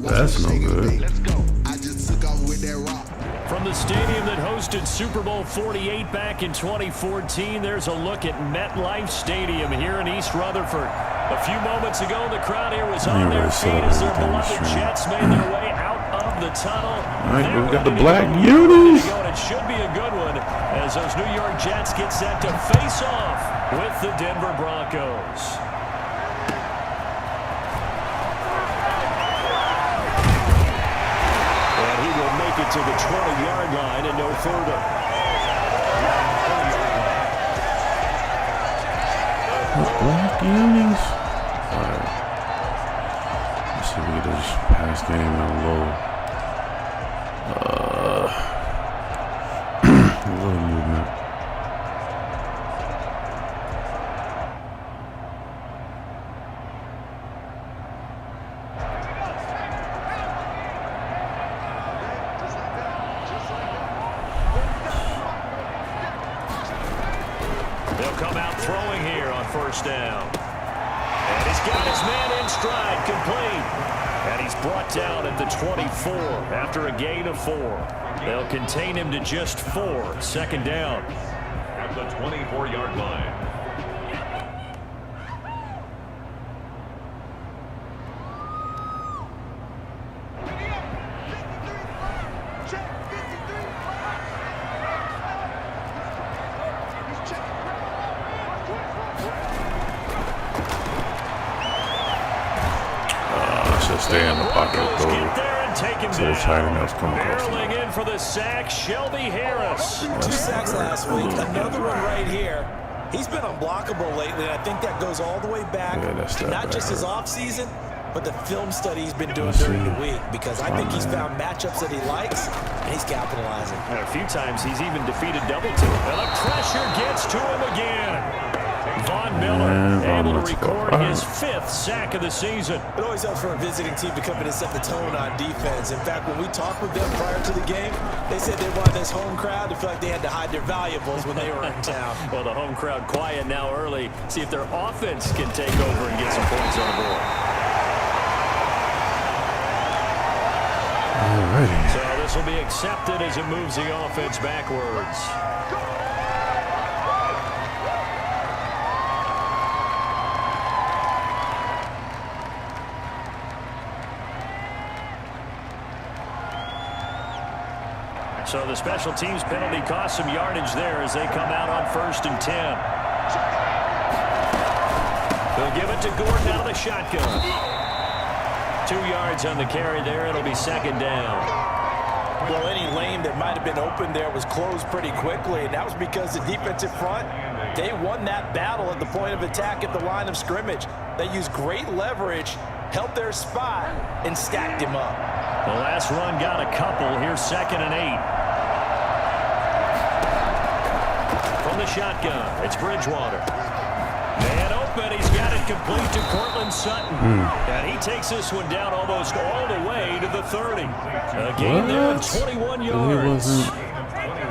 That's no good. Let's go. I just took off with that rock. From the stadium that hosted Super Bowl 48 back in 2014, there's a look at MetLife Stadium here in East Rutherford. A few moments ago, the crowd here was on their feet as their beloved Jets made their way out of the tunnel. All right, we got the black unis. And it should be a good one as those New York Jets get set to face off with the Denver Broncos. It to the 20-yard line and no further. Black unis. All right. Let's see if we get this pass game in low. A little movement. Down. And he's got his man in stride, complete. And he's brought down at the 24 after a gain of 4. They'll contain him to just 4. Second down. At the 24-yard line. Stay in the pocket of goal. So the tight end that's coming across. Barreling in for the sack, Shelby Harris. 2 sacks last week. Another one right here. He's been unblockable lately, and I think that goes all the way back. Yeah, not just his offseason, but the film study he's been doing during the week, because I think he's found matchups that he likes, and he's capitalizing. And a few times he's even defeated double team. And the pressure gets to him again. Von Miller able to record his 5th sack of the season. It always helps for a visiting team to come in and set the tone on defense. In fact, when we talked with them prior to the game, they said they wanted this home crowd to feel like they had to hide their valuables when they were in town. Well, the home crowd quiet now early. See if their offense can take over and get some points on the board. Alrighty. So this will be accepted as it moves the offense backwards. So the special teams penalty cost some yardage there as they come out on 1st and 10. They'll give it to Gordon out of the shotgun. 2 yards on the carry there. It'll be second down. Well, any lane that might have been open there was closed pretty quickly, and that was because the defensive front, they won that battle at the point of attack at the line of scrimmage. They used great leverage, held their spot, and stacked him up. The last run got a couple. Here's 2nd and 8. From the shotgun, it's Bridgewater. Man open, he's got it complete to Cortland Sutton. And he takes this one down almost all the way to the 30. A gain there of 21 yards.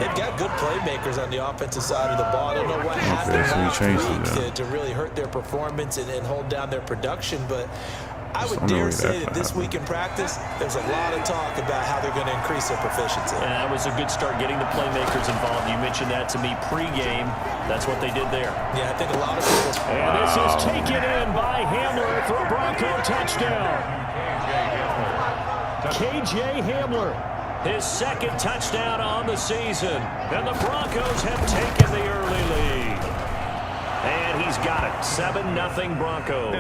They've got good playmakers on the offensive side of the ball. I don't know what happened last week to really hurt their performance and hold down their production, but I would dare say that this week in practice, there's a lot of talk about how they're going to increase their proficiency. And that was a good start getting the playmakers involved. You mentioned that to me pregame. That's what they did there. Yeah, I think a lot of people. And this is taken in by Hamler for a Bronco touchdown. KJ Hamler, his 2nd touchdown on the season. And the Broncos have taken the early lead. And he's got it. 7-0 Broncos.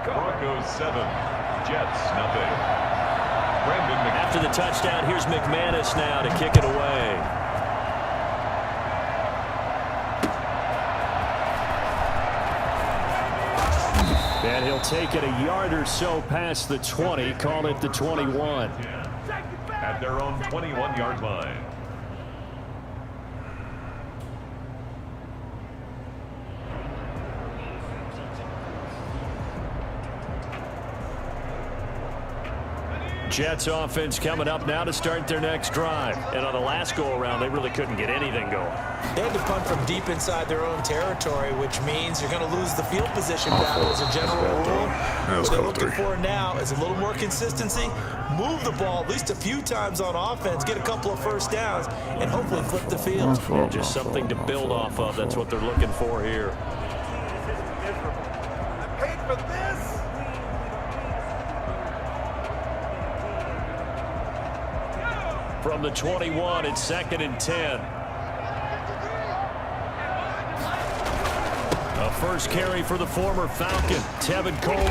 Broncos 7, Jets 0. After the touchdown, here's McManus now to kick it away. And he'll take it a yard or so past the 20, call it the 21. At their own 21-yard line. Jets offense coming up now to start their next drive. And on the last go-around, they really couldn't get anything going. They had to punt from deep inside their own territory, which means you're going to lose the field position battle as a general rule. What they're looking for now is a little more consistency, move the ball at least a few times on offense, get a couple of first downs, and hopefully flip the field. And just something to build off of. That's what they're looking for here. From the 21, it's 2nd and 10. A first carry for the former Falcon, Tevin Coleman.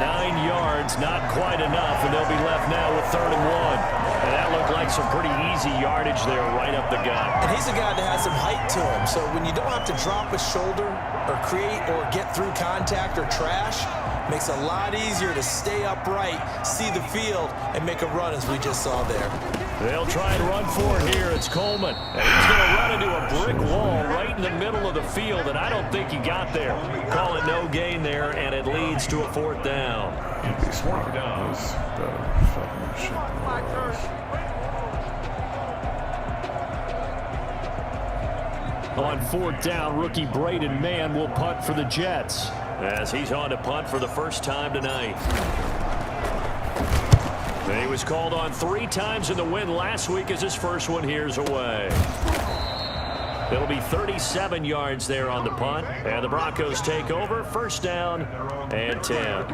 9 yards, not quite enough, and they'll be left now with 3rd and 1. And that looked like some pretty easy yardage there right up the gut. And he's a guy that has some height to him, so when you don't have to drop a shoulder or create or get through contact or trash, makes it a lot easier to stay upright, see the field, and make a run as we just saw there. They'll try and run for it here. It's Coleman. And he's going to run into a brick wall right in the middle of the field, and I don't think he got there. Call it no gain there, and it leads to a 4th down. Fourth down. On 4th down, rookie Braden Mann will punt for the Jets, as he's on to punt for the first time tonight. He was called on 3 times in the win last week as his first one here's away. It'll be 37 yards there on the punt, and the Broncos take over. 1st down and 10.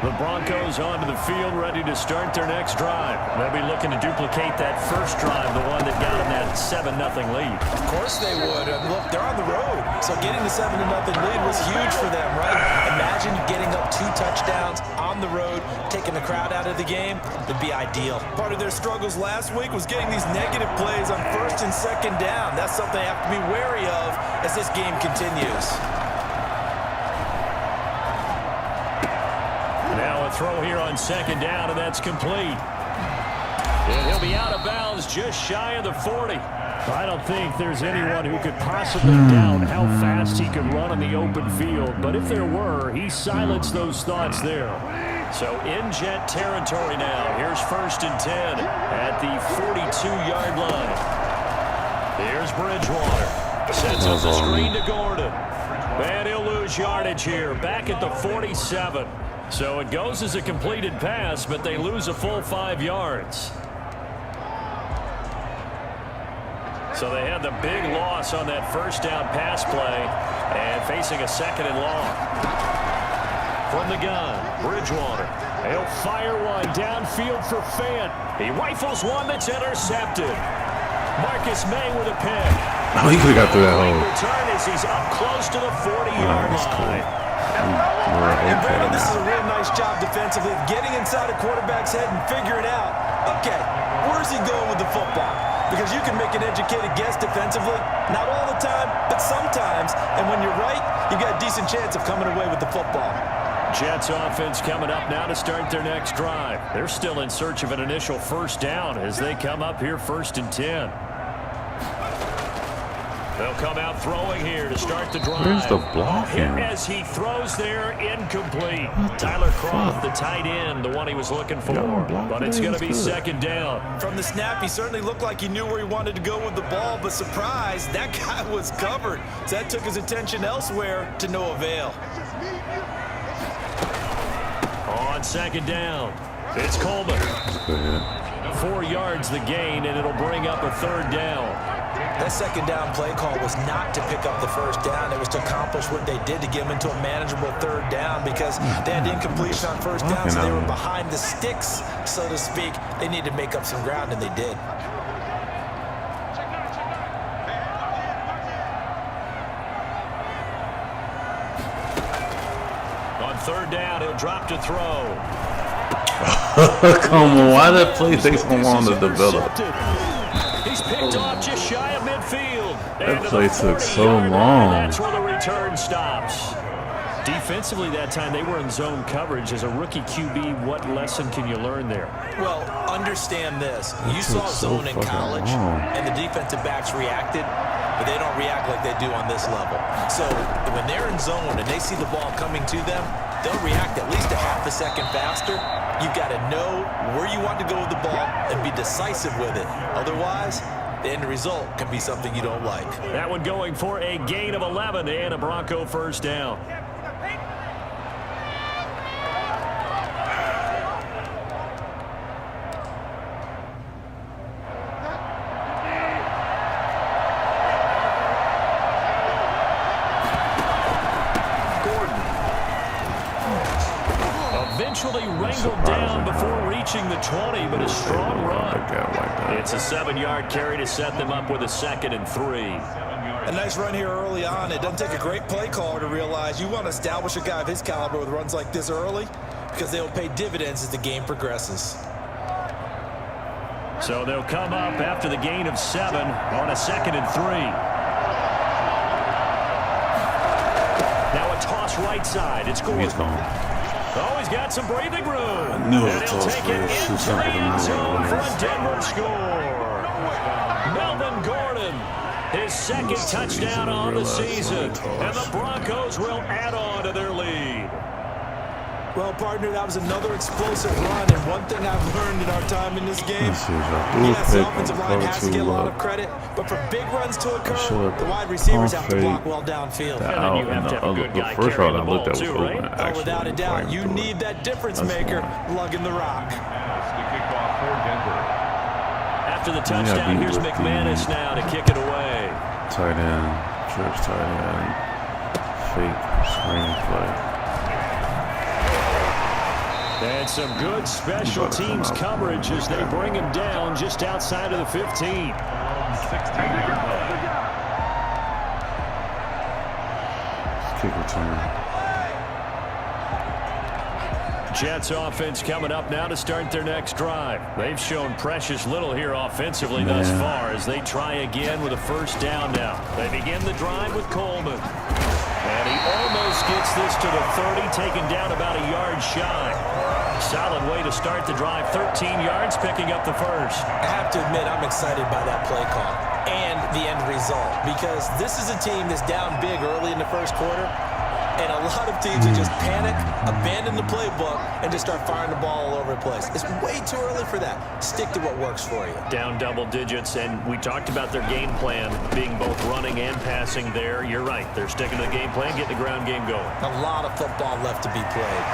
The Broncos onto the field, ready to start their next drive. They'll be looking to duplicate that first drive, the one that got them that 7-0 lead. Of course they would. Look, they're on the road, so getting the 7-0 lead was huge for them, right? Imagine getting up 2 touchdowns on the road, taking the crowd out of the game. It'd be ideal. Part of their struggles last week was getting these negative plays on 1st and 2nd down. That's something they have to be wary of as this game continues. Now a throw here on 2nd down, and that's complete. And he'll be out of bounds just shy of the 40. I don't think there's anyone who could possibly doubt how fast he could run on the open field. But if there were, he silenced those thoughts there. So in Jet territory now. Here's 1st and 10 at the 42-yard line. Here's Bridgewater. Sets up the screen to Gordon. And he'll lose yardage here, back at the 47. So it goes as a completed pass, but they lose a full 5 yards. So they had the big loss on that 1st down pass play and facing a 2nd and long. From the gun, Bridgewater. He'll fire one downfield for Fant. He rifles one that's intercepted. Marcus May with a pick. Oh, he could have got through that hole. Return as he's up close to the 40-yard line. And Brandon, this is a real nice job defensively of getting inside a quarterback's head and figuring out, okay, where's he going with the football? Because you can make an educated guess defensively, not all the time, but sometimes. And when you're right, you've got a decent chance of coming away with the football. Jets offense coming up now to start their next drive. They're still in search of an initial 1st down as they come up here 1st and 10. They'll come out throwing here to start the drive. Where's the blocking? As he throws there, incomplete. Tyler Croft, the tight end, the one he was looking for. But it's going to be 2nd down. From the snap, he certainly looked like he knew where he wanted to go with the ball, but surprise, that guy was covered. So that took his attention elsewhere to no avail. On 2nd down, it's Coleman. 4 yards the gain, and it'll bring up a 3rd down. That 2nd down play call was not to pick up the 1st down. It was to accomplish what they did to get them into a manageable 3rd down because they had incompletion on 1st down, so they were behind the sticks, so to speak. They needed to make up some ground, and they did. On 3rd down, he'll drop to throw. Come on, why did that play take so long to develop? He's picked off just shy of midfield. That play took so long. That's where the return stops. Defensively that time, they were in zone coverage. As a rookie QB, what lesson can you learn there? Well, understand this. You saw zone in college, and the defensive backs reacted. but they don't react like they do on this level. So when they're in zone and they see the ball coming to them, they'll react at least a half a second faster. You've got to know where you want to go with the ball and be decisive with it. Otherwise, the end result can be something you don't like. That one going for a gain of 11 and a Bronco first down. Eventually wrangled down before reaching the 20, but a strong run. It's a 7-yard carry to set them up with a 2nd and 3. A nice run here early on. It doesn't take a great play caller to realize you want to establish a guy of his caliber with runs like this early because they will pay dividends as the game progresses. So they'll come up after the gain of 7 on a 2nd and 3. Now a toss right side. It's Gordon. He's gone. Oh, he's got some breathing room. I knew and he'll take it into the end zone for a Denver score. Melvin Gordon, his 2nd touchdown on the season. And the Broncos will add on to their lead. Well, partner, that was another explosive run, and one thing I've learned in our time in this game, yes, the offensive line has to get a lot of credit, but for big runs to occur, the wide receivers have to block well downfield. And then you have to have a good guy carrying the ball too, right? Oh, without a doubt, you need that difference maker lugging the rock. After the touchdown, here's McManus now to kick it away. Tight end, trips tight end, fake screen play. And some good special teams coverage as they bring him down just outside of the 15. 16-yard Kick return. Jets offense coming up now to start their next drive. They've shown precious little here offensively thus far as they try again with a first down now. They begin the drive with Coleman. And he almost gets this to the 30, taken down about a yard shy. Solid way to start the drive. 13 yards, picking up the first. I have to admit, I'm excited by that play call and the end result because this is a team that's down big early in the first quarter, and a lot of teams that just panic, abandon the playbook, and just start firing the ball all over the place. It's way too early for that. Stick to what works for you. Down double digits, and we talked about their game plan being both running and passing there. You're right. They're sticking to the game plan, getting the ground game going. A lot of football left to be played.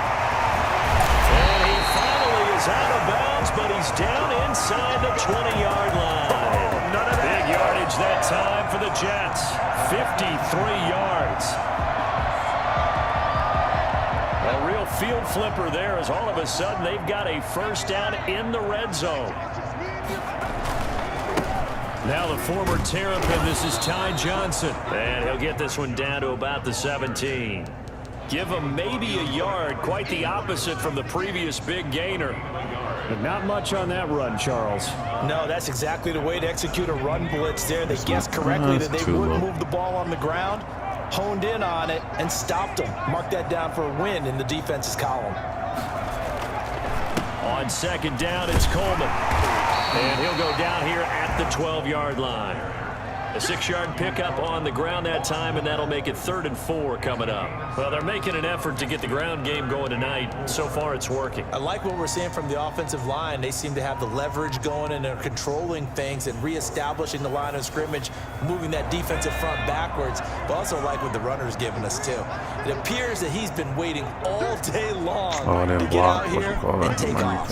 And he finally is out of bounds, but he's down inside the 20-yard line. Big yardage that time for the Jets. 53 yards. A real field flipper there as all of a sudden they've got a first down in the red zone. Now the former Terrapin, this is Ty Johnson. And he'll get this one down to about the 17. Give him maybe a yard, quite the opposite from the previous big gainer. But not much on that run, Charles. No, that's exactly the way to execute a run blitz there. They guessed correctly that they wouldn't move the ball on the ground, honed in on it, and stopped them. Mark that down for a win in the defense's column. On second down, it's Coleman. And he'll go down here at the 12-yard line. A 6-yard pickup on the ground that time, and that'll make it 3rd and 4 coming up. Well, they're making an effort to get the ground game going tonight. So far, it's working. I like what we're seeing from the offensive line. They seem to have the leverage going, and they're controlling things and reestablishing the line of scrimmage, moving that defensive front backwards. But also like what the runner's giving us, too. It appears that he's been waiting all day long to get out here and take off.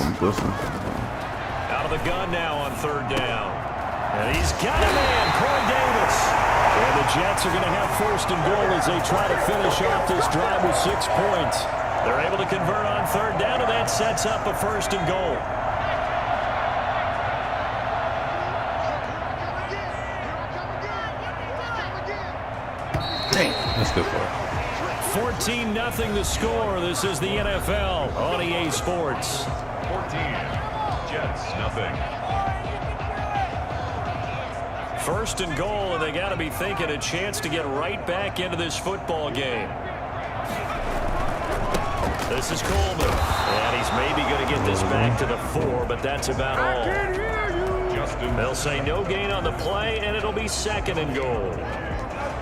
Out of the gun now on 3rd down. And he's got a man, Corey Davis. And the Jets are going to have 1st and goal as they try to finish off this drive with 6 points. They're able to convert on 3rd down, and that sets up a 1st and goal. Dang, that's good for 14-0 the score. This is the NFL on EA Sports. 14, Jets, nothing. 1st and goal, and they got to be thinking a chance to get right back into this football game. This is Coleman, and he's maybe going to get this back to the 4, but that's about all. Just They'll say no gain on the play, and it'll be 2nd and goal.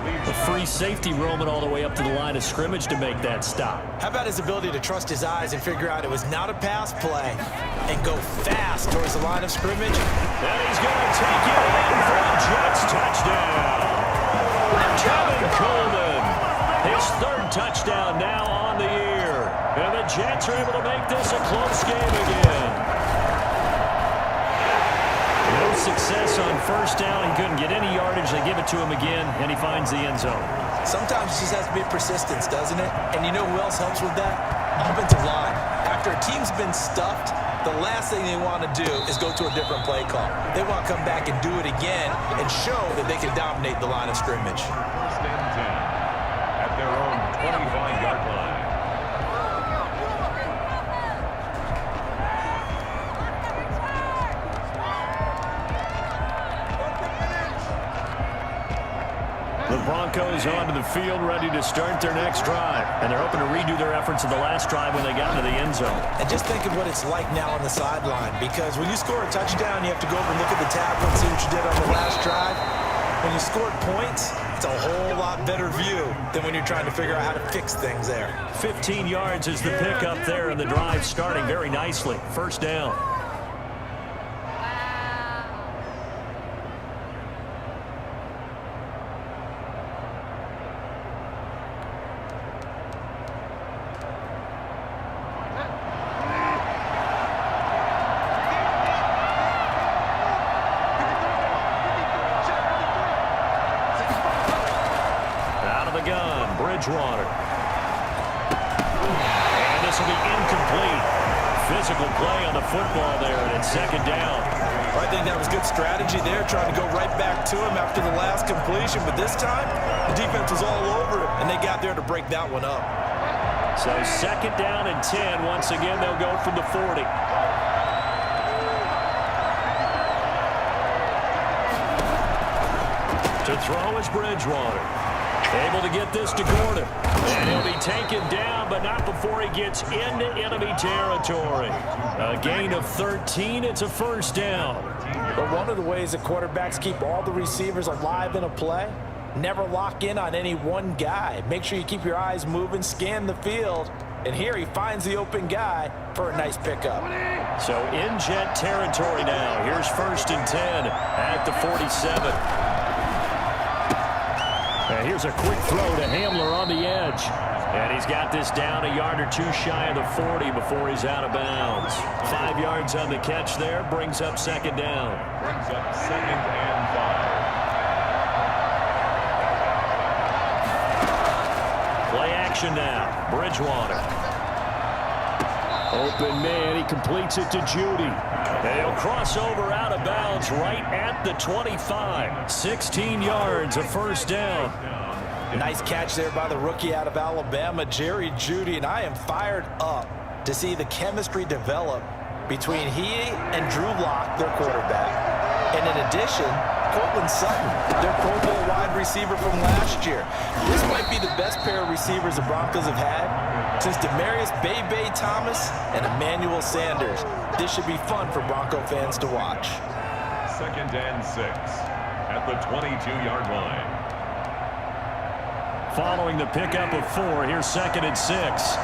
A free safety roaming all the way up to the line of scrimmage to make that stop. How about his ability to trust his eyes and figure out it was not a pass play and go fast towards the line of scrimmage? And he's going to take it in for a Jets touchdown. Kevin Coleman, his 3rd touchdown now on the year. And the Jets are able to make this a close game again. No success on 1st down. He couldn't get any yardage. They give it to him again, and he finds the end zone. Sometimes it just has to be persistence, doesn't it? And you know who else helps with that? Offensive line. After a team's been stuffed, the last thing they want to do is go to a different play call. They want to come back and do it again and show that they can dominate the line of scrimmage. 1st and 10 at their own 25-yard line. The Broncos onto the field, ready to start their next drive. And they're hoping to redo their efforts in the last drive when they got into the end zone. And just think of what it's like now on the sideline, because when you score a touchdown, you have to go over and look at the tablet and see what you did on the last drive. When you scored points, it's a whole lot better view than when you're trying to figure out how to fix things there. 15 yards is the pickup there, and the drive starting very nicely. 1st down. Bridgewater. And this will be incomplete. Physical play on the football there, and it's 2nd down. I think that was good strategy there, trying to go right back to him after the last completion. But this time, the defense was all over it, and they got there to break that one up. So 2nd down and 10. Once again, they'll go from the 40. To throw is Bridgewater. Able to get this to Gordon. And he'll be taken down, but not before he gets into enemy territory. A gain of 13. It's a 1st down. But one of the ways that quarterbacks keep all the receivers alive in a play, never lock in on any one guy. Make sure you keep your eyes moving, scan the field. And here he finds the open guy for a nice pickup. So in Jet territory now. Here's 1st and 10 at the 47. And here's a quick throw to Hamler on the edge. And he's got this down a yard or 2 shy of the 40 before he's out of bounds. 5 yards on the catch there, brings up 2nd down. Brings up 2nd and 5. Play action now. Bridgewater. Open man, he completes it to Judy. And he'll cross over out of bounds right at the 25. 16 yards, a 1st down. Nice catch there by the rookie out of Alabama, Jerry Jeudy. And I am fired up to see the chemistry develop between he and Drew Lock, their quarterback. And in addition, Cortland Sutton, their Pro Bowl wide receiver from last year. This might be the best pair of receivers the Broncos have had since Demaryius Bebe Thomas and Emmanuel Sanders. This should be fun for Bronco fans to watch. 2nd and 6 at the 22-yard line. Following the pickup of 4, here's 2nd and 6.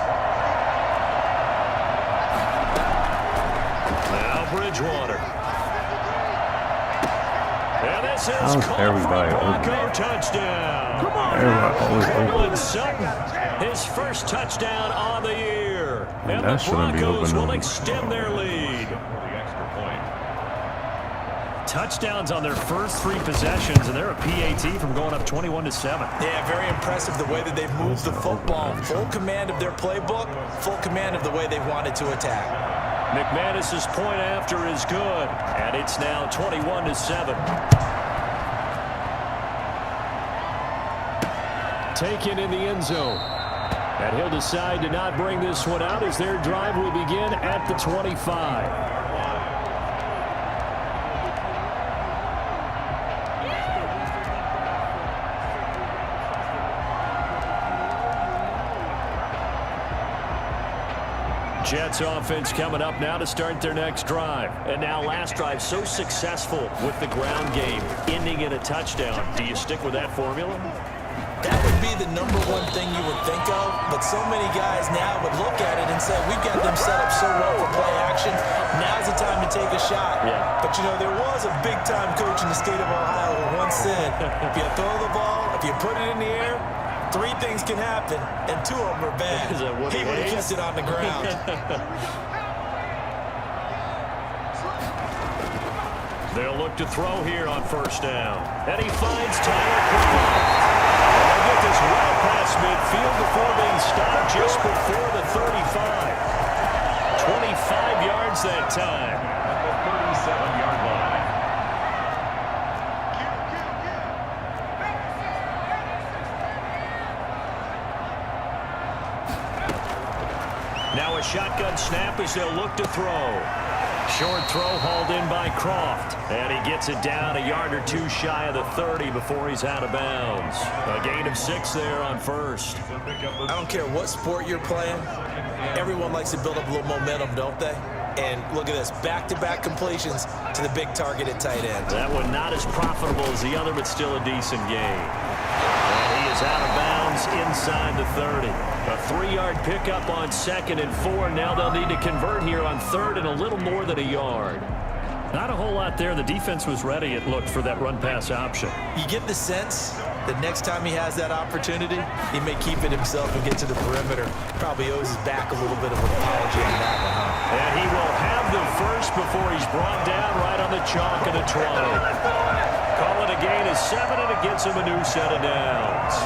Now Bridgewater. And this is caught for a Bronco touchdown. Come on, Cortland Sutton, his 1st touchdown on the year. And the Broncos will extend their lead. Touchdowns on their first 3 possessions, and they're a PAT from going up 21-7. Yeah, very impressive the way that they've moved the football. Full command of their playbook, full command of the way they wanted to attack. McManus's point after is good, and it's now 21-7. Taken in the end zone. And he'll decide to not bring this one out as their drive will begin at the 25. Jets offense coming up now to start their next drive. And now last drive so successful with the ground game, ending in a touchdown. Do you stick with that formula? That would be the number one thing you would think of, but so many guys now would look at it and say, we've got them set up so well for play action, now's the time to take a shot. Yeah. But, you know, there was a big-time coach in the state of Ohio who once said, if you throw the ball, if you put it in the air, 3 things can happen, and 2 of them are bad. He would have kept it on the ground. They'll look to throw here on first down. And he finds Tyler Cooper. They'll get this well past midfield before being stopped just before the 35. 25 yards that time. At the 37-yard line. Now a shotgun snap as they'll look to throw. Short throw hauled in by Croft. And he gets it down a yard or 2 shy of the 30 before he's out of bounds. A gain of 6 there on first. I don't care what sport you're playing. Everyone likes to build up a little momentum, don't they? And look at this, back-to-back completions to the big target at tight end. That one not as profitable as the other, but still a decent gain. And he is out of bounds inside the 30. A 3-yard pickup on 2nd and 4. Now they'll need to convert here on 3rd and a little more than a yard. Not a whole lot there. The defense was ready, it looked, for that run-pass option. You get the sense that next time he has that opportunity, he may keep it himself and get to the perimeter. Probably owes his back a little bit of an apology on that one, huh? And he will have the first before he's brought down right on the chalk of the 20. Call it a gain of 7, and it gets him a new set of downs.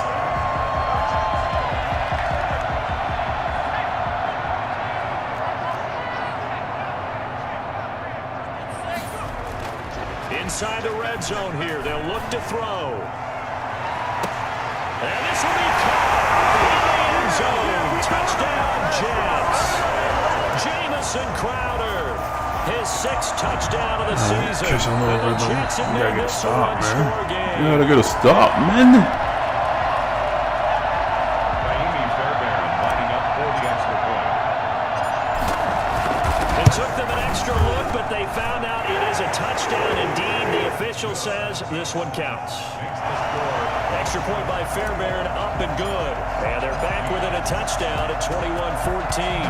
Inside the red zone here, they'll look to throw. And this will be caught in the end zone. Touchdown, Jets. Jamison Crowder, his 6th touchdown of the season. Catching a little rhythm. Jets have You gotta made get a this a stop, man. one-score game. You gotta get a stop, man. Lining up for the extra point. It took them an extra look, but they found out it is a touchdown indeed. The official says this one counts. Extra point by Fairbairn, up and good. And they're back within a touchdown at 21-14.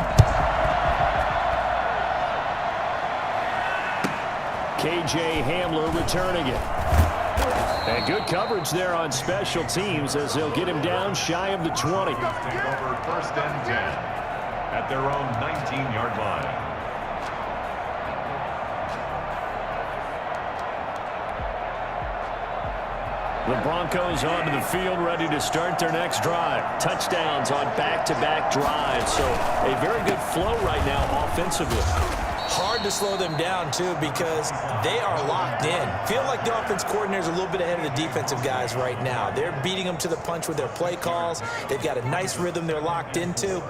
KJ Hamler returning it. And good coverage there on special teams as they'll get him down shy of the 20. Take over 1st and 10 at their own 19-yard line. The Broncos onto the field, ready to start their next drive. Touchdowns on back-to-back drives, so a very good flow right now offensively. Hard to slow them down, too, because they are locked in. Feel like the offense coordinator's a little bit ahead of the defensive guys right now. They're beating them to the punch with their play calls. They've got a nice rhythm they're locked into.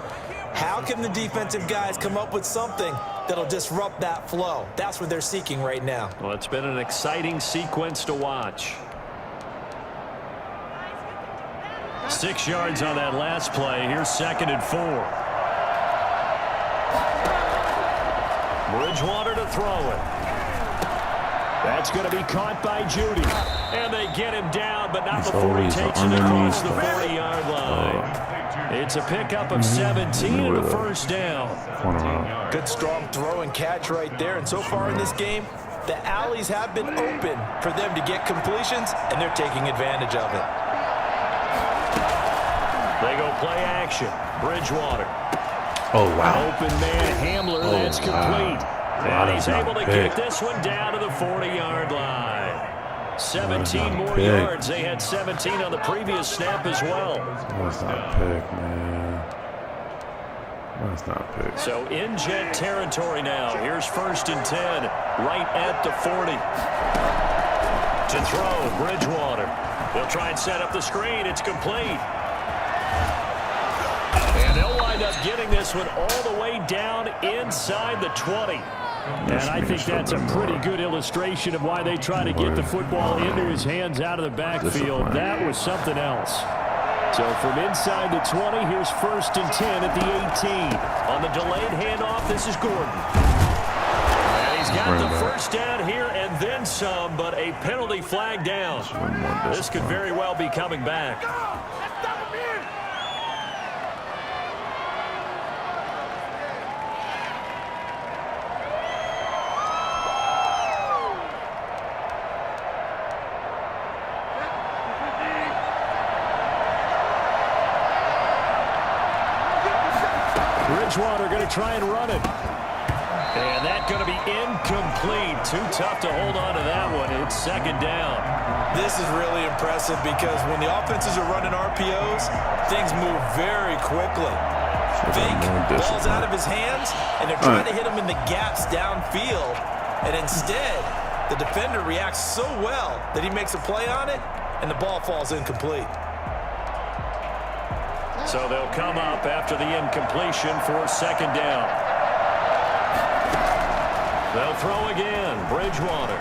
How can the defensive guys come up with something that'll disrupt that flow? That's what they're seeking right now. Well, it's been an exciting sequence to watch. 6 yards on that last play. Here's 2nd and 4. Bridgewater to throw it. That's going to be caught by Judy. And they get him down, but not before he takes it across the 40-yard line. It's a pickup of 17 and a first down. Good strong throw and catch right there. And so far in this game, the alleys have been open for them to get completions, and they're taking advantage of it. They go play action. Bridgewater. Oh, wow. Open man Hamler, that's complete. And he's able to get this one down to the 40-yard line. 17 more yards. They had 17 on the previous snap as well. That's not pick, man. That's not pick. So in Jet territory now. Here's 1st and 10, right at the 40. To throw, Bridgewater. They'll try and set up the screen. It's complete. And they'll wind up getting this one all the way down inside the 20. And I think that's a pretty good illustration of why they try to get the football into his hands out of the backfield. That was something else. So from inside the 20, here's 1st and 10 at the 18. On the delayed handoff, this is Gordon. And he's got the first down here and then some, but a penalty flag down. This could very well be coming back. Bridgewater going to try and run it. And that's going to be incomplete. Too tough to hold on to that one. It's 2nd down. This is really impressive because when the offenses are running RPOs, things move very quickly. Fake, ball's out of his hands, and they're trying to hit him in the gaps downfield. And instead, the defender reacts so well that he makes a play on it, and the ball falls incomplete. So they'll come up after the incompletion for 2nd down. They'll throw again. Bridgewater.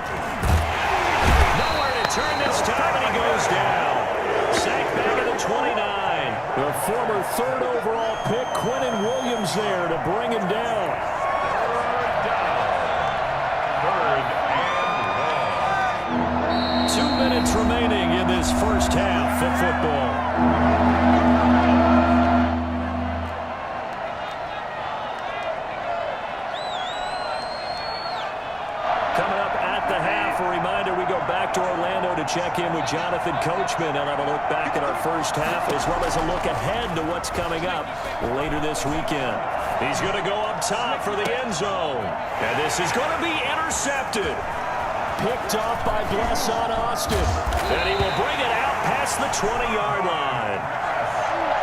Nowhere to turn this time, and he goes down. Sacked back at the 29. The former 3rd overall pick, Quentin Williams, there to bring him down. 2 minutes remaining in this first half of football. Check in with Jonathan Coachman. He'll have a look back at our first half as well as a look ahead to what's coming up later this weekend. He's going to go up top for the end zone. And this is going to be intercepted. Picked off by Blesson Austin. And he will bring it out past the 20-yard line.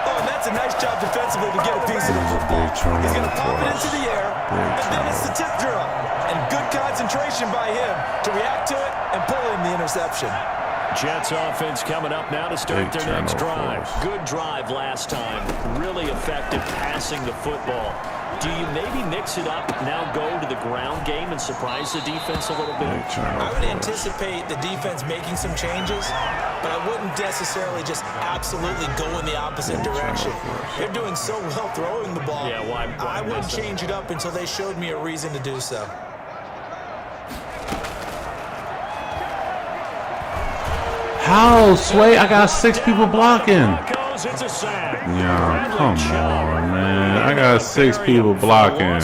Oh, and that's a nice job defensively to get a piece of the football. He's going to pop it into the air, and then it's the tip drill. And good concentration by him to react to it and pull in the interception. Jets offense coming up now to start their next drive. Good drive last time. Really effective passing the football. Do you maybe mix it up, now go to the ground game and surprise the defense a little bit? I would anticipate the defense making some changes, but I wouldn't necessarily just absolutely go in the opposite direction. They're doing so well throwing the ball. Yeah, why I wouldn't change it up until they showed me a reason to do so. How, Sway? I got 6 people blocking. Yeah, come on, man. I got 6 people blocking.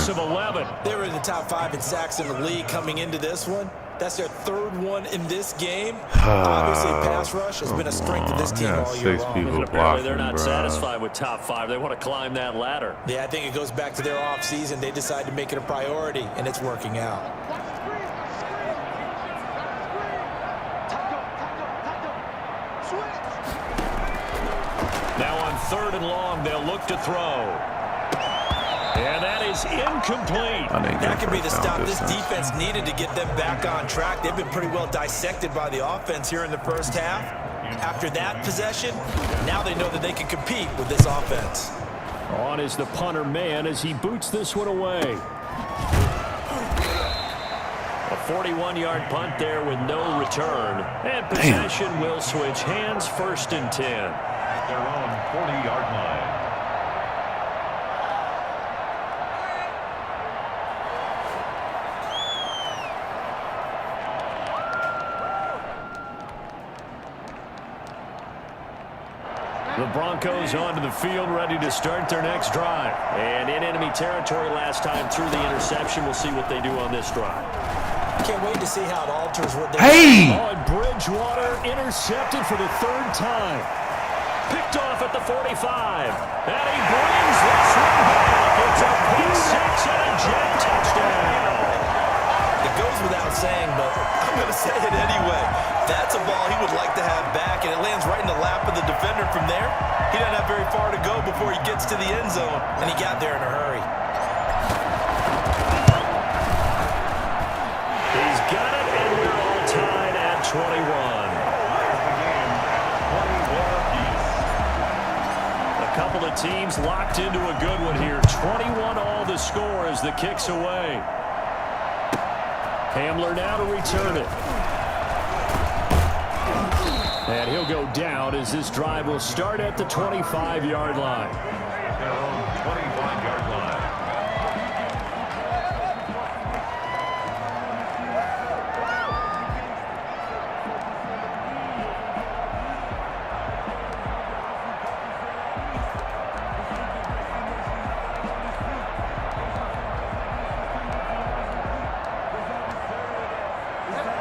They were in the top 5 in sacks in the league coming into this one. That's their 3rd one in this game. Obviously, pass rush has been a strength of this team all year long. 6 people blocking, they're not satisfied with top 5. They want to climb that ladder. Yeah, I think it goes back to their offseason. They decided to make it a priority, and it's working out. Now on 3rd and long, they'll look to throw. And that is incomplete. That could be the stop this defense needed to get them back on track. They've been pretty well dissected by the offense here in the first half. After that possession, now they know that they can compete with this offense. On is the punter man as he boots this one away. A 41-yard punt there with no return. And possession will switch hands, 1st and 10. Their own 40-yard line. The Broncos onto the field, ready to start their next drive. And in enemy territory last time through the interception. We'll see what they do on this drive. Can't wait to see how it alters what they do. Oh, and Bridgewater intercepted for the 3rd time. Picked off at the 45. And he brings this one back. It's a pick 6 and a Jet touchdown. It goes without saying, but I'm going to say it anyway. That's a ball he would like to have back, and it lands right in the lap of the defender from there. He doesn't have very far to go before he gets to the end zone, and he got there in a hurry. He's got it, and we're all tied at 21. A couple of teams locked into a good one here. 21 all the score as the kick's away. Hamler now to return it. And he'll go down as this drive will start at the 25-yard line. Their own 25-yard line.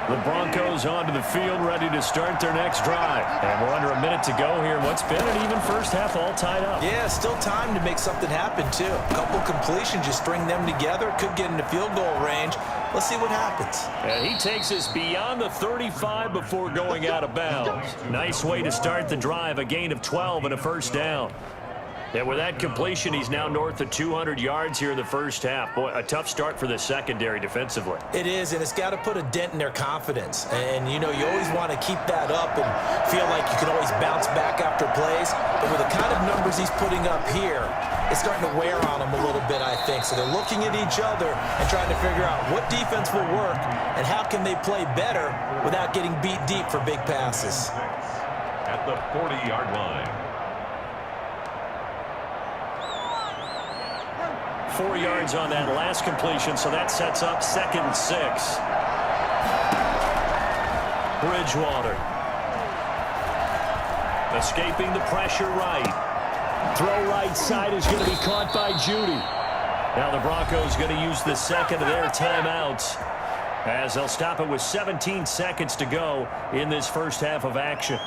The Broncos onto the field, ready to start their next drive. And we're under a minute to go here. What's been an even first half, all tied up. Yeah, still time to make something happen, too. A couple completions, just string them together. Could get into field goal range. Let's see what happens. And he takes us beyond the 35 before going out of bounds. Nice way to start the drive, a gain of 12 and a first down. And with that completion, he's now north of 200 yards here in the first half. Boy, a tough start for the secondary defensively. It is, and it's got to put a dent in their confidence. And, you know, you always want to keep that up and feel like you can always bounce back after plays. But with the kind of numbers he's putting up here, it's starting to wear on them a little bit, I think. So they're looking at each other and trying to figure out what defense will work and how can they play better without getting beat deep for big passes. At the 40-yard line. 4 yards on that last completion, so that sets up 2nd and 6. Bridgewater. Escaping the pressure right. Throw right side is going to be caught by Judy. Now the Broncos going to use the second of their timeouts as they'll stop it with 17 seconds to go in this first half of action.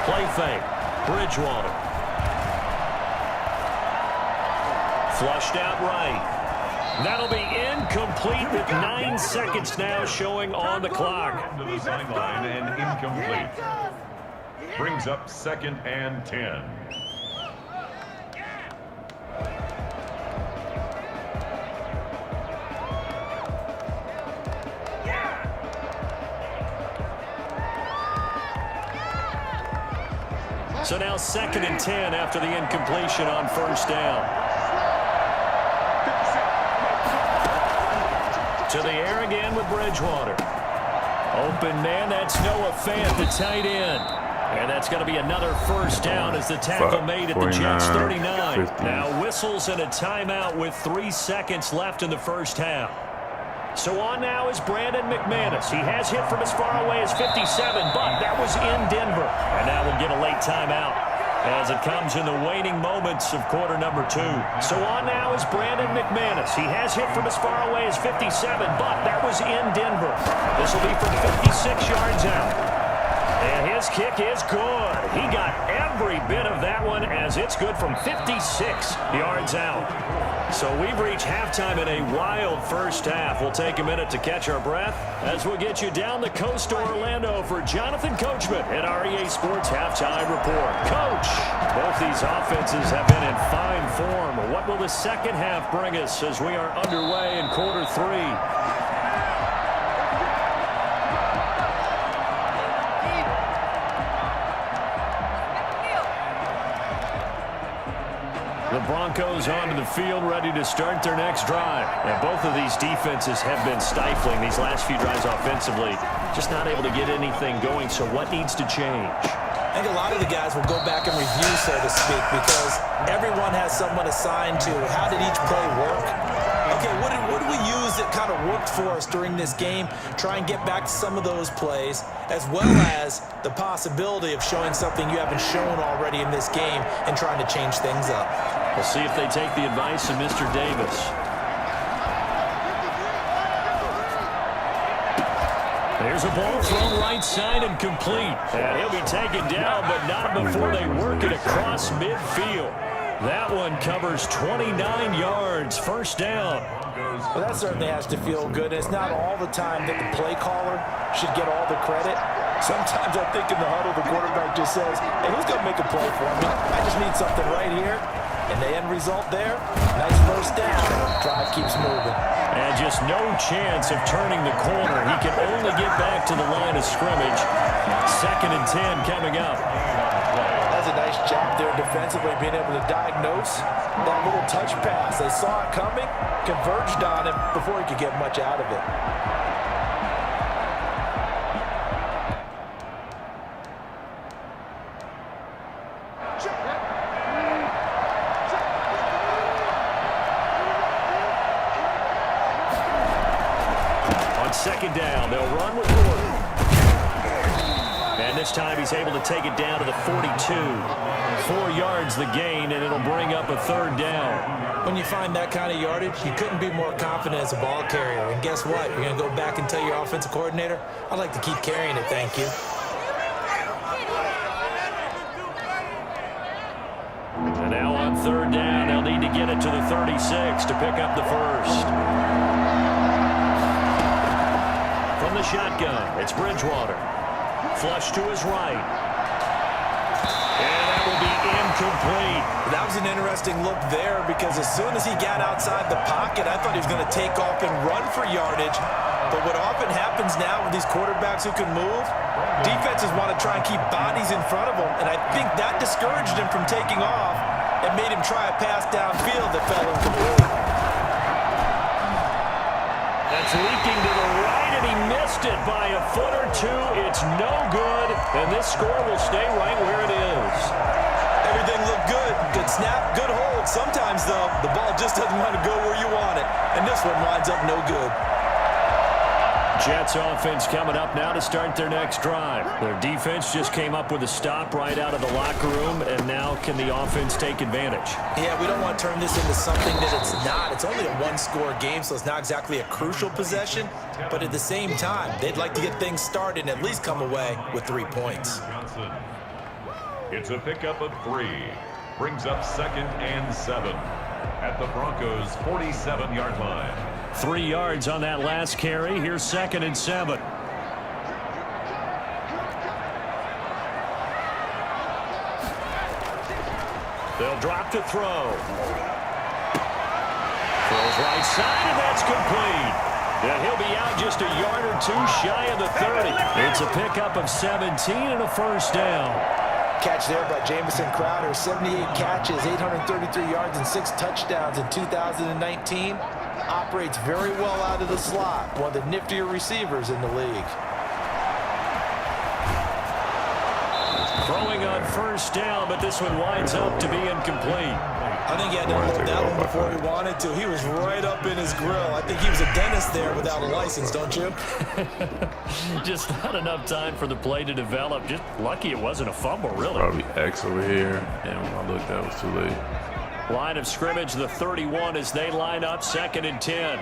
Play fake. Bridgewater. Flushed out right. That'll be incomplete with 9 seconds now showing on the clock. To the sideline and incomplete. Brings up 2nd and 10. So now 2nd and 10 after the incompletion on first down. To the air again with Bridgewater. Open man, that's Noah Fant, the tight end. And that's going to be another first down as the tackle made at the Jets 39. 50. Now whistles and a timeout with 3 seconds left in the first half. So on now is Brandon McManus. He has hit from as far away as 57, but that was in Denver. And now we'll get a late timeout as it comes in the waning moments of quarter number 2. So on now is Brandon McManus. He has hit from as far away as 57, but that was in Denver. This will be from 56 yards out. And his kick is good. He got every bit of that one as it's good from 56 yards out. So we've reached halftime in a wild first half. We'll take a minute to catch our breath as we'll get you down the coast to Orlando for Jonathan Coachman at REA Sports Halftime Report. Coach, both these offenses have been in fine form. What will the second half bring us as we are underway in quarter 3? The Broncos onto the field, ready to start their next drive. And both of these defenses have been stifling these last few drives offensively. Just not able to get anything going, so what needs to change? I think a lot of the guys will go back and review, so to speak, because everyone has someone assigned to how did each play work. Okay, what did we use that kind of worked for us during this game? Try and get back to some of those plays, as well as the possibility of showing something you haven't shown already in this game and trying to change things up. We'll see if they take the advice of Mr. Davis. There's a ball thrown right side and complete. And he'll be taken down, but not before they work it across midfield. That one covers 29 yards, first down. Well, that certainly has to feel good. It's not all the time that the play caller should get all the credit. Sometimes I think in the huddle, the quarterback just says, hey, who's going to make a play for me? I just need something right here. And the end result there, nice first down. Drive keeps moving. And just no chance of turning the corner. He can only get back to the line of scrimmage. 2nd and 10 coming up. That's a nice job there defensively, being able to diagnose that little touch pass. They saw it coming, converged on him before he could get much out of it. On 2nd down, they'll run with Gordon. And this time he's able to take it down to the 42. 4 yards the gain, and it'll bring up a 3rd down. When you find that kind of yardage, you couldn't be more confident as a ball carrier. And guess what? You're going to go back and tell your offensive coordinator, I'd like to keep carrying it, thank you. And now on 3rd down, they'll need to get it to the 36 to pick up the first. From the shotgun, it's Bridgewater. Flush to his right. And that will be incomplete. That was an interesting look there because as soon as he got outside the pocket, I thought he was going to take off and run for yardage. But what often happens now with these quarterbacks who can move, defenses want to try and keep bodies in front of them. And I think that discouraged him from taking off and made him try a pass downfield that fell incomplete. That's leaking to the right, and he missed it by a foot or two. It's no good, and this score will stay right where it is. Everything looked good. Good snap, good hold. Sometimes, though, the ball just doesn't want to go where you want it, and this one winds up no good. Jets offense coming up now to start their next drive. Their defense just came up with a stop right out of the locker room, and now can the offense take advantage? Yeah, we don't want to turn this into something that it's not. It's only a one-score game, so it's not exactly a crucial possession. But at the same time, they'd like to get things started and at least come away with 3 points. It's a pickup of 3. Brings up 2nd and 7 at the Broncos' 47-yard line. 3 yards on that last carry. Here's 2nd and 7. They'll drop to throw. Throws right side, and that's complete. And he'll be out just a yard or 2 shy of the 30. It's a pickup of 17 and a first down. Catch there by Jamison Crowder. 78 catches, 833 yards, and 6 touchdowns in 2019. Operates very well out of the slot. One of the niftier receivers in the league. Throwing on first down, but this one winds up to be incomplete. I think he had to hold that one before he wanted to. He was right up in his grill. I think he was a dentist there without a license, don't you? Just not enough time for the play to develop. Just lucky it wasn't a fumble, really. Probably X over here, and when I looked, that was too late. Line of scrimmage, the 31 as they line up, 2nd and 10.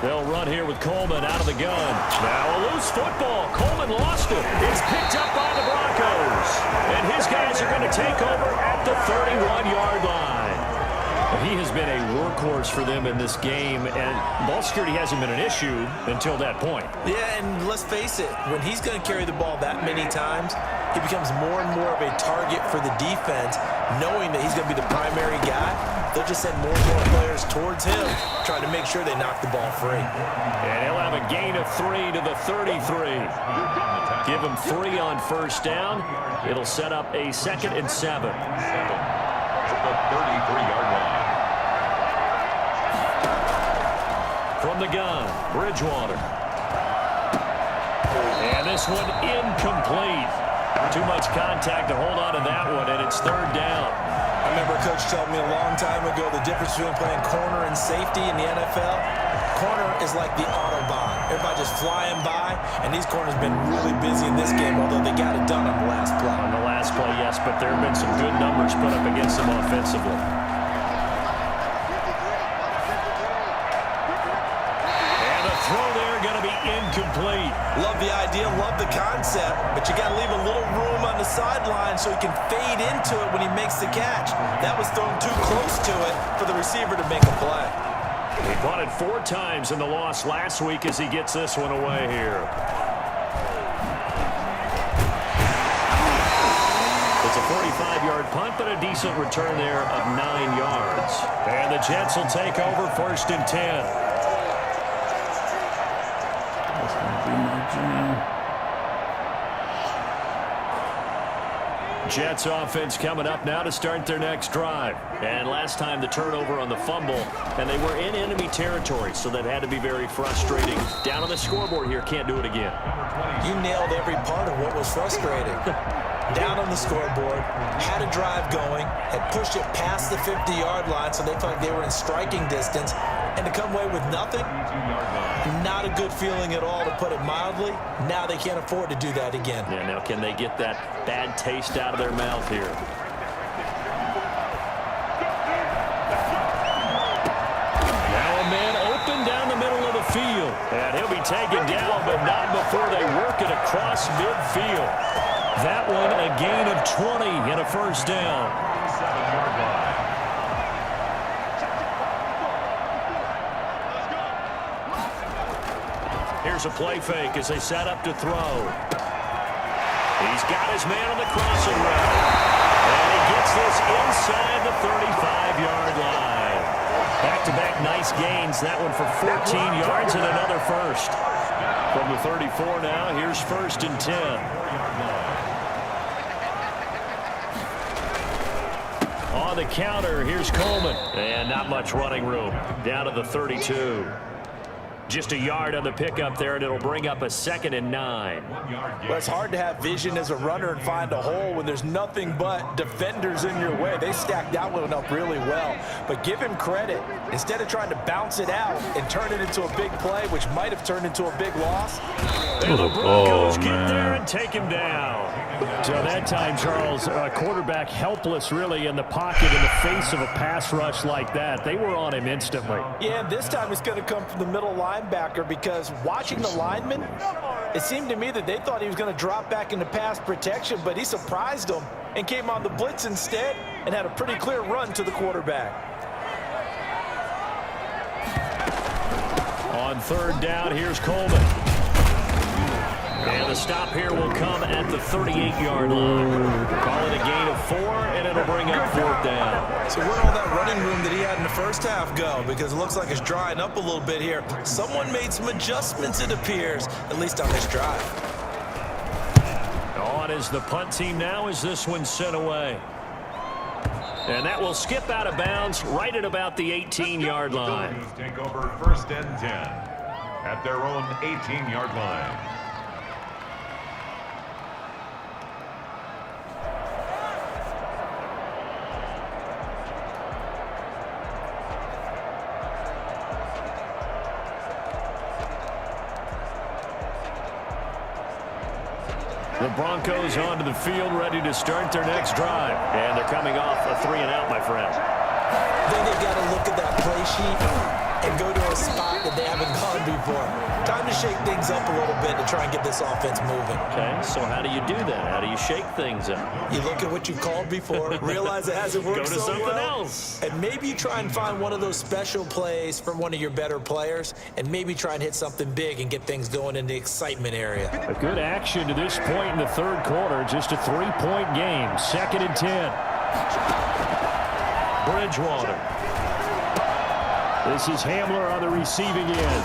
They'll run here with Coleman out of the gun. Now a loose football. Coleman lost it. It's picked up by the Broncos. And his guys are going to take over at the 31-yard line. He has been a workhorse for them in this game, and ball security hasn't been an issue until that point. Yeah, and let's face it, when he's going to carry the ball that many times, he becomes more and more of a target for the defense, knowing that he's going to be the primary guy. They'll just send more and more players towards him, trying to make sure they knock the ball free. And he'll have a gain of 3 to the 33. Give him 3 on first down. It'll set up a 2nd and 7. The 33-yard line. From the gun, Bridgewater. And this one incomplete. Too much contact to hold on to that one, and it's 3rd down. I remember a coach telling me a long time ago the difference between playing corner and safety in the NFL. Corner is like the Autobahn. Everybody just flying by, and these corners have been really busy in this game, although they got it done on the last play. On the last play, yes, but there have been some good numbers put up against them offensively. Throw there going to be incomplete. Love the idea, love the concept, but you got to leave a little room on the sideline so he can fade into it when he makes the catch. That was thrown too close to it for the receiver to make a play. He caught it 4 times in the loss last week as he gets this one away here. It's a 45-yard punt, but a decent return there of 9 yards. And the Jets will take over 1st and 10. That's going to be my jam. Jets offense coming up now to start their next drive. And last time the turnover on the fumble, and they were in enemy territory, so that had to be very frustrating. Down on the scoreboard here, can't do it again. You nailed every part of what was frustrating. Down on the scoreboard, had a drive going, had pushed it past the 50-yard line, so they felt like they were in striking distance, and to come away with nothing, not a good feeling at all, to put it mildly. Now they can't afford to do that again. Yeah, now can they get that bad taste out of their mouth here? Now a man open down the middle of the field, and he'll be taken down, but not before they work it across midfield. That one a gain of 20 and a first down. 7-yard line. Here's a play fake as they set up to throw. He's got his man on the crossing route. And he gets this inside the 35-yard line. Back-to-back nice gains. That one for 14 yards and another first. From the 34 now, here's 1st and 10. On the counter, here's Coleman. And not much running room. Down to the 32. Just a yard on the pickup there, and it'll bring up a 2nd and 9. Well, it's hard to have vision as a runner and find a hole when there's nothing but defenders in your way. They stacked that one up really well. But give him credit. Instead of trying to bounce it out and turn it into a big play, which might have turned into a big loss. And the Broncos get there and take him down. So that time, Charles, quarterback helpless really in the pocket in the face of a pass rush like that. They were on him instantly. Yeah, and this time it's going to come from the middle linebacker, because watching the lineman, it seemed to me that they thought he was going to drop back into pass protection, but he surprised them and came on the blitz instead and had a pretty clear run to the quarterback. On 3rd down, here's Coleman. And the stop here will come at the 38-yard line. Call it a gain of 4, and it'll bring up 4th down. So where'd all that running room that he had in the first half go? Because it looks like it's drying up a little bit here. Someone made some adjustments, it appears, at least on this drive. On is the punt team now as this one's sent away. And that will skip out of bounds right at about the 18-yard line. Take over 1st and 10 at their own 18-yard line. The Broncos onto the field, ready to start their next drive. And they're coming off a 3-and-out, my friend. Then they got to look at that play sheet and go to a spot that they haven't gone before. Time to shake things up a little bit to try and get this offense moving. Okay, so how do you do that? How do you shake things up? You look at what you've called before, realize it hasn't worked Go to so something well, else. and maybe you try and find one of those special plays from one of your better players, and maybe try and hit something big and get things going in the excitement area. A good action to this point in the 3rd quarter. Just a 3-point game. 2nd and 10. Bridgewater. This is Hamler on the receiving end.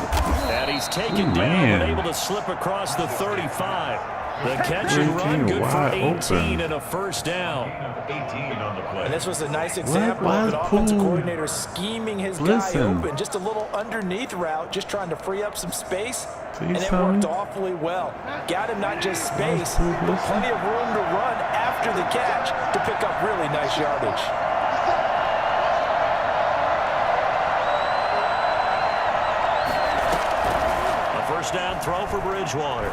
And he's taken down and able to slip across the 35. The catch and run good for 18 and a first down. 18 on the play. And this was a nice example of an offensive coordinator scheming his guy open. Just a little underneath route, just trying to free up some space. And it worked awfully well. Got him not just space, but plenty of room to run after the catch to pick up really nice yardage. First down throw for Bridgewater.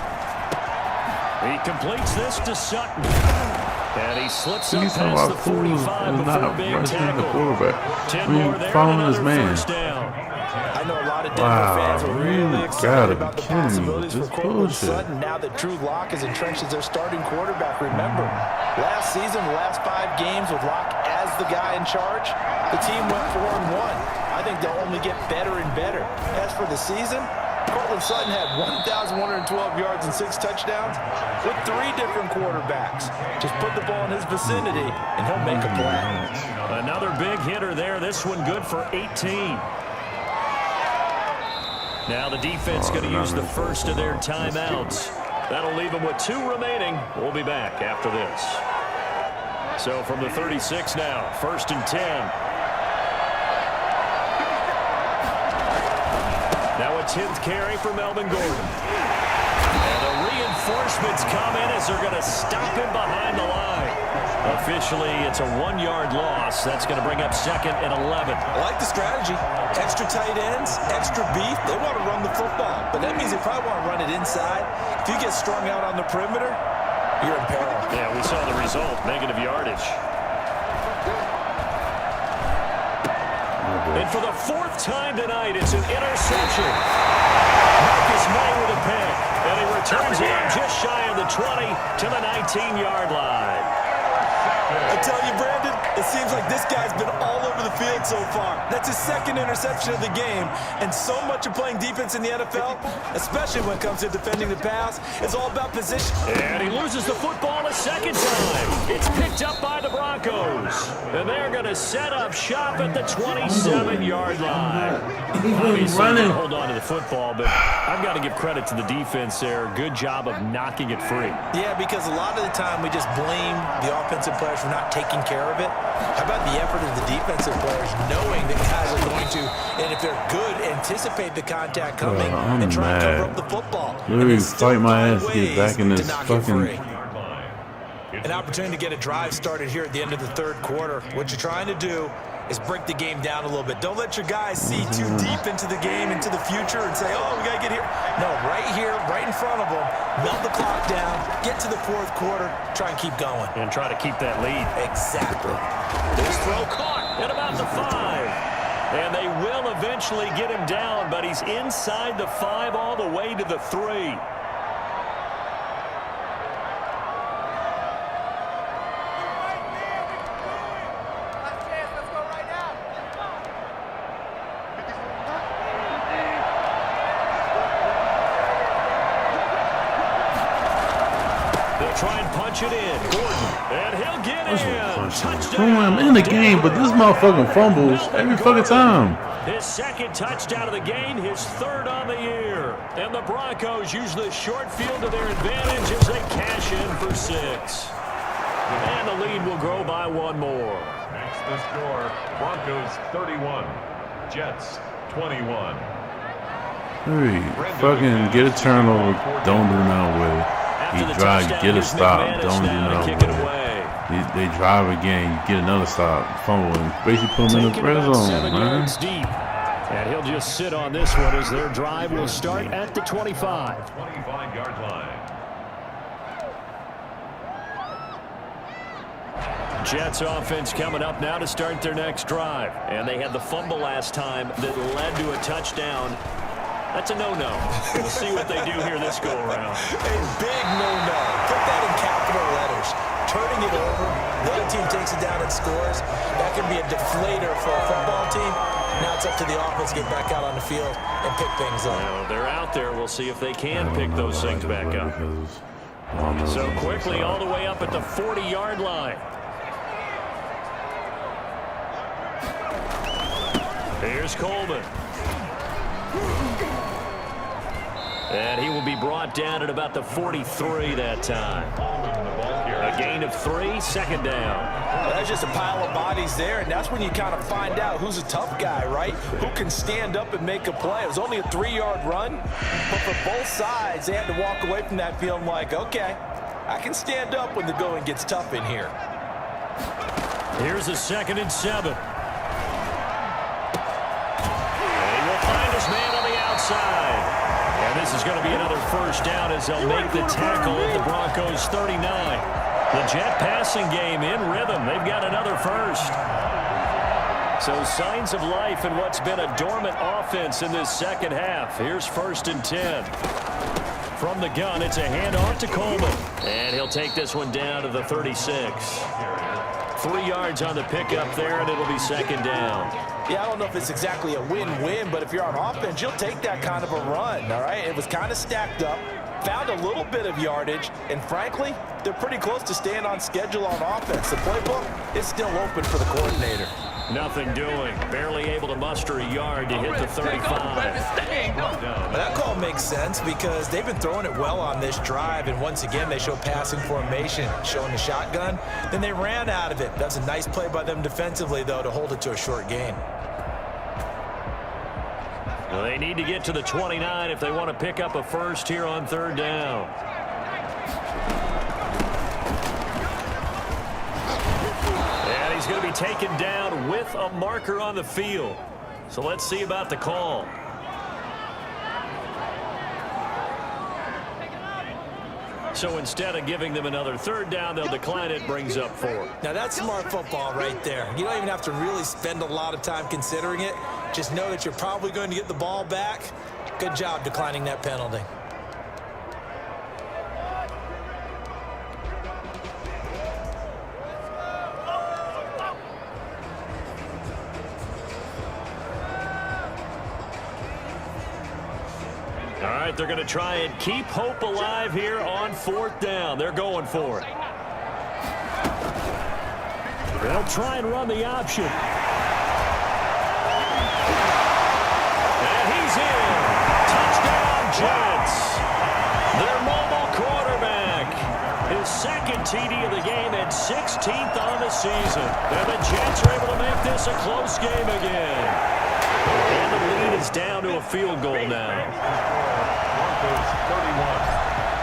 He completes this to Sutton. And he slips up past the 45 before a big tackle. 10 more there and another first down. I know a lot of Denver fans were really excited about the possibilities for Cortland Sutton now that Drew Lock is entrenched as their starting quarterback. Remember, last season, the last 5 games with Lock as the guy in charge, the team went 4-1. I think they'll only get better and better. As for the season, Cortland Sutton had 1,112 yards and 6 touchdowns with 3 different quarterbacks. Just put the ball in his vicinity, and he'll make a play. Another big hitter there. This one good for 18. Now the defense going to use the first of their timeouts. That'll leave them with 2 remaining. We'll be back after this. So from the 36 now, 1st and 10. Now a 10th carry for Melvin Gordon. And the reinforcements come in as they're going to stop him behind the line. Officially, it's a 1-yard loss. That's going to bring up 2nd and 11. I like the strategy. Extra tight ends, extra beef. They want to run the football, but that means they probably want to run it inside. If you get strung out on the perimeter, you're in peril. Yeah, we saw the result, negative yardage. And for the 4th time tonight, it's an interception. Marcus May with a pick, and he returns it up just shy of the 20 to the 19-yard line. I tell you, Brandon, it seems like this guy's been all over the field so far. That's his 2nd interception of the game, and so much of playing defense in the NFL, especially when it comes to defending the pass, is all about position. And he loses the football a 2nd time. It's picked up by the Broncos, and they're going to set up shop at the 27-yard line. Obviously, they hold on to the football, but I've got to give credit to the defense there. Good job of knocking it free. Yeah, because a lot of the time we just blame the offensive players for not taking care of it. How about the effort of the defensive players knowing that guys are going to, and if they're good, anticipate the contact coming and try and cover up the football. Literally fight my ass to get back in this fucking... An opportunity to get a drive started here at the end of the 3rd quarter. What you're trying to do is break the game down a little bit. Don't let your guys see too deep into the game, into the future, and say, oh, we got to get here. No, right here, right in front of them, melt the clock down, get to the 4th quarter, try and keep going. And try to keep that lead. Exactly. This throw caught at about the 5. And they will eventually get him down, but he's inside the 5 all the way to the 3. Try and punch it in. Gordon, and he'll get in. Touchdown. I'm in the game, but this motherfucking fumbles every fucking time. His 2nd touchdown of the game, his 3rd on the year. And the Broncos use the short field to their advantage as they cash in for 6. And the lead will grow by 1 more. That's the score. Broncos 31, Jets 21. Fucking get a turnover, don't do nothing with it. You drive, you get a stop, don't do nothing with it. They drive again, you get another stop, fumble, and basically put them in the red zone, man. Deep. And he'll just sit on this one as their drive will start at the 25. 25-yard line. Jets offense coming up now to start their next drive. And they had the fumble last time that led to a touchdown. That's a no-no. We'll see what they do here this go-around. A big no-no. Put that in capital letters. Turning it over, the other team takes it down and scores. That can be a deflator for a football team. Now it's up to the offense to get back out on the field and pick things up. Well, they're out there. We'll see if they can pick those things back up. So quickly all the way up at the 40-yard line. Here's Coleman. And he will be brought down at about the 43 that time. A gain of 3, 2nd down. Well, there's just a pile of bodies there, and that's when you kind of find out who's a tough guy, right? Who can stand up and make a play. It was only a 3-yard run, but for both sides, they had to walk away from that feeling like, okay, I can stand up when the going gets tough in here. Here's a 2nd and 7. And he will find his man on the outside. And this is going to be another 1st down as they'll make the tackle at the Broncos 39. The Jet passing game in rhythm. They've got another 1st. So signs of life in what's been a dormant offense in this 2nd half. Here's 1st and 10. From the gun, it's a handoff to Coleman. And he'll take this one down to the 36. 3 yards on the pickup there, and it'll be 2nd down. Yeah, I don't know if it's exactly a win-win, but if you're on offense, you'll take that kind of a run, all right? It was kind of stacked up, found a little bit of yardage, and frankly, they're pretty close to staying on schedule on offense. The playbook is still open for the coordinator. Nothing doing. Barely able to muster a yard to hit the 35. That call makes sense because they've been throwing it well on this drive, and once again, they show passing formation, showing the shotgun. Then they ran out of it. That's a nice play by them defensively, though, to hold it to a short gain. Well, they need to get to the 29 if they want to pick up a first here on 3rd down. And he's going to be taken down with a marker on the field. So let's see about the call. So instead of giving them another 3rd down, they'll decline it, brings up 4. Now that's smart football right there. You don't even have to really spend a lot of time considering it. Just know that you're probably going to get the ball back. Good job declining that penalty. All right, they're going to try and keep hope alive here on 4th down. They're going for it. They'll try and run the option. And he's in. Touchdown, Jets. Their mobile quarterback. His 2nd TD of the game and 16th on the season. And the Jets are able to make this a close game again. And the lead is down to a field goal now. 31,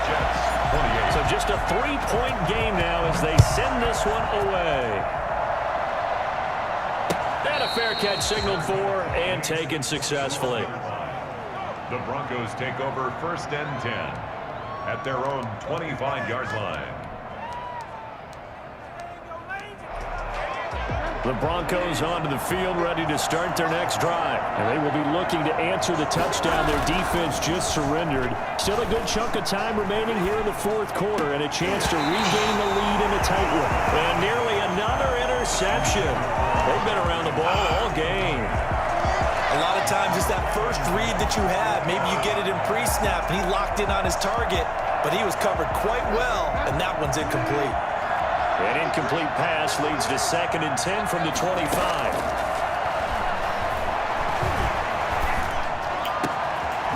Jets 28. So just a 3-point game now as they send this one away. And a fair catch signaled for and taken successfully. The Broncos take over 1st and 10 at their own 25-yard line. The Broncos onto the field, ready to start their next drive. And they will be looking to answer the touchdown their defense just surrendered. Still a good chunk of time remaining here in the 4th quarter and a chance to regain the lead in a tight one. And nearly another interception. They've been around the ball all game. A lot of times it's that first read that you have. Maybe you get it in pre-snap and he locked in on his target, but he was covered quite well, and that one's incomplete. An incomplete pass leads to 2nd and 10 from the 25.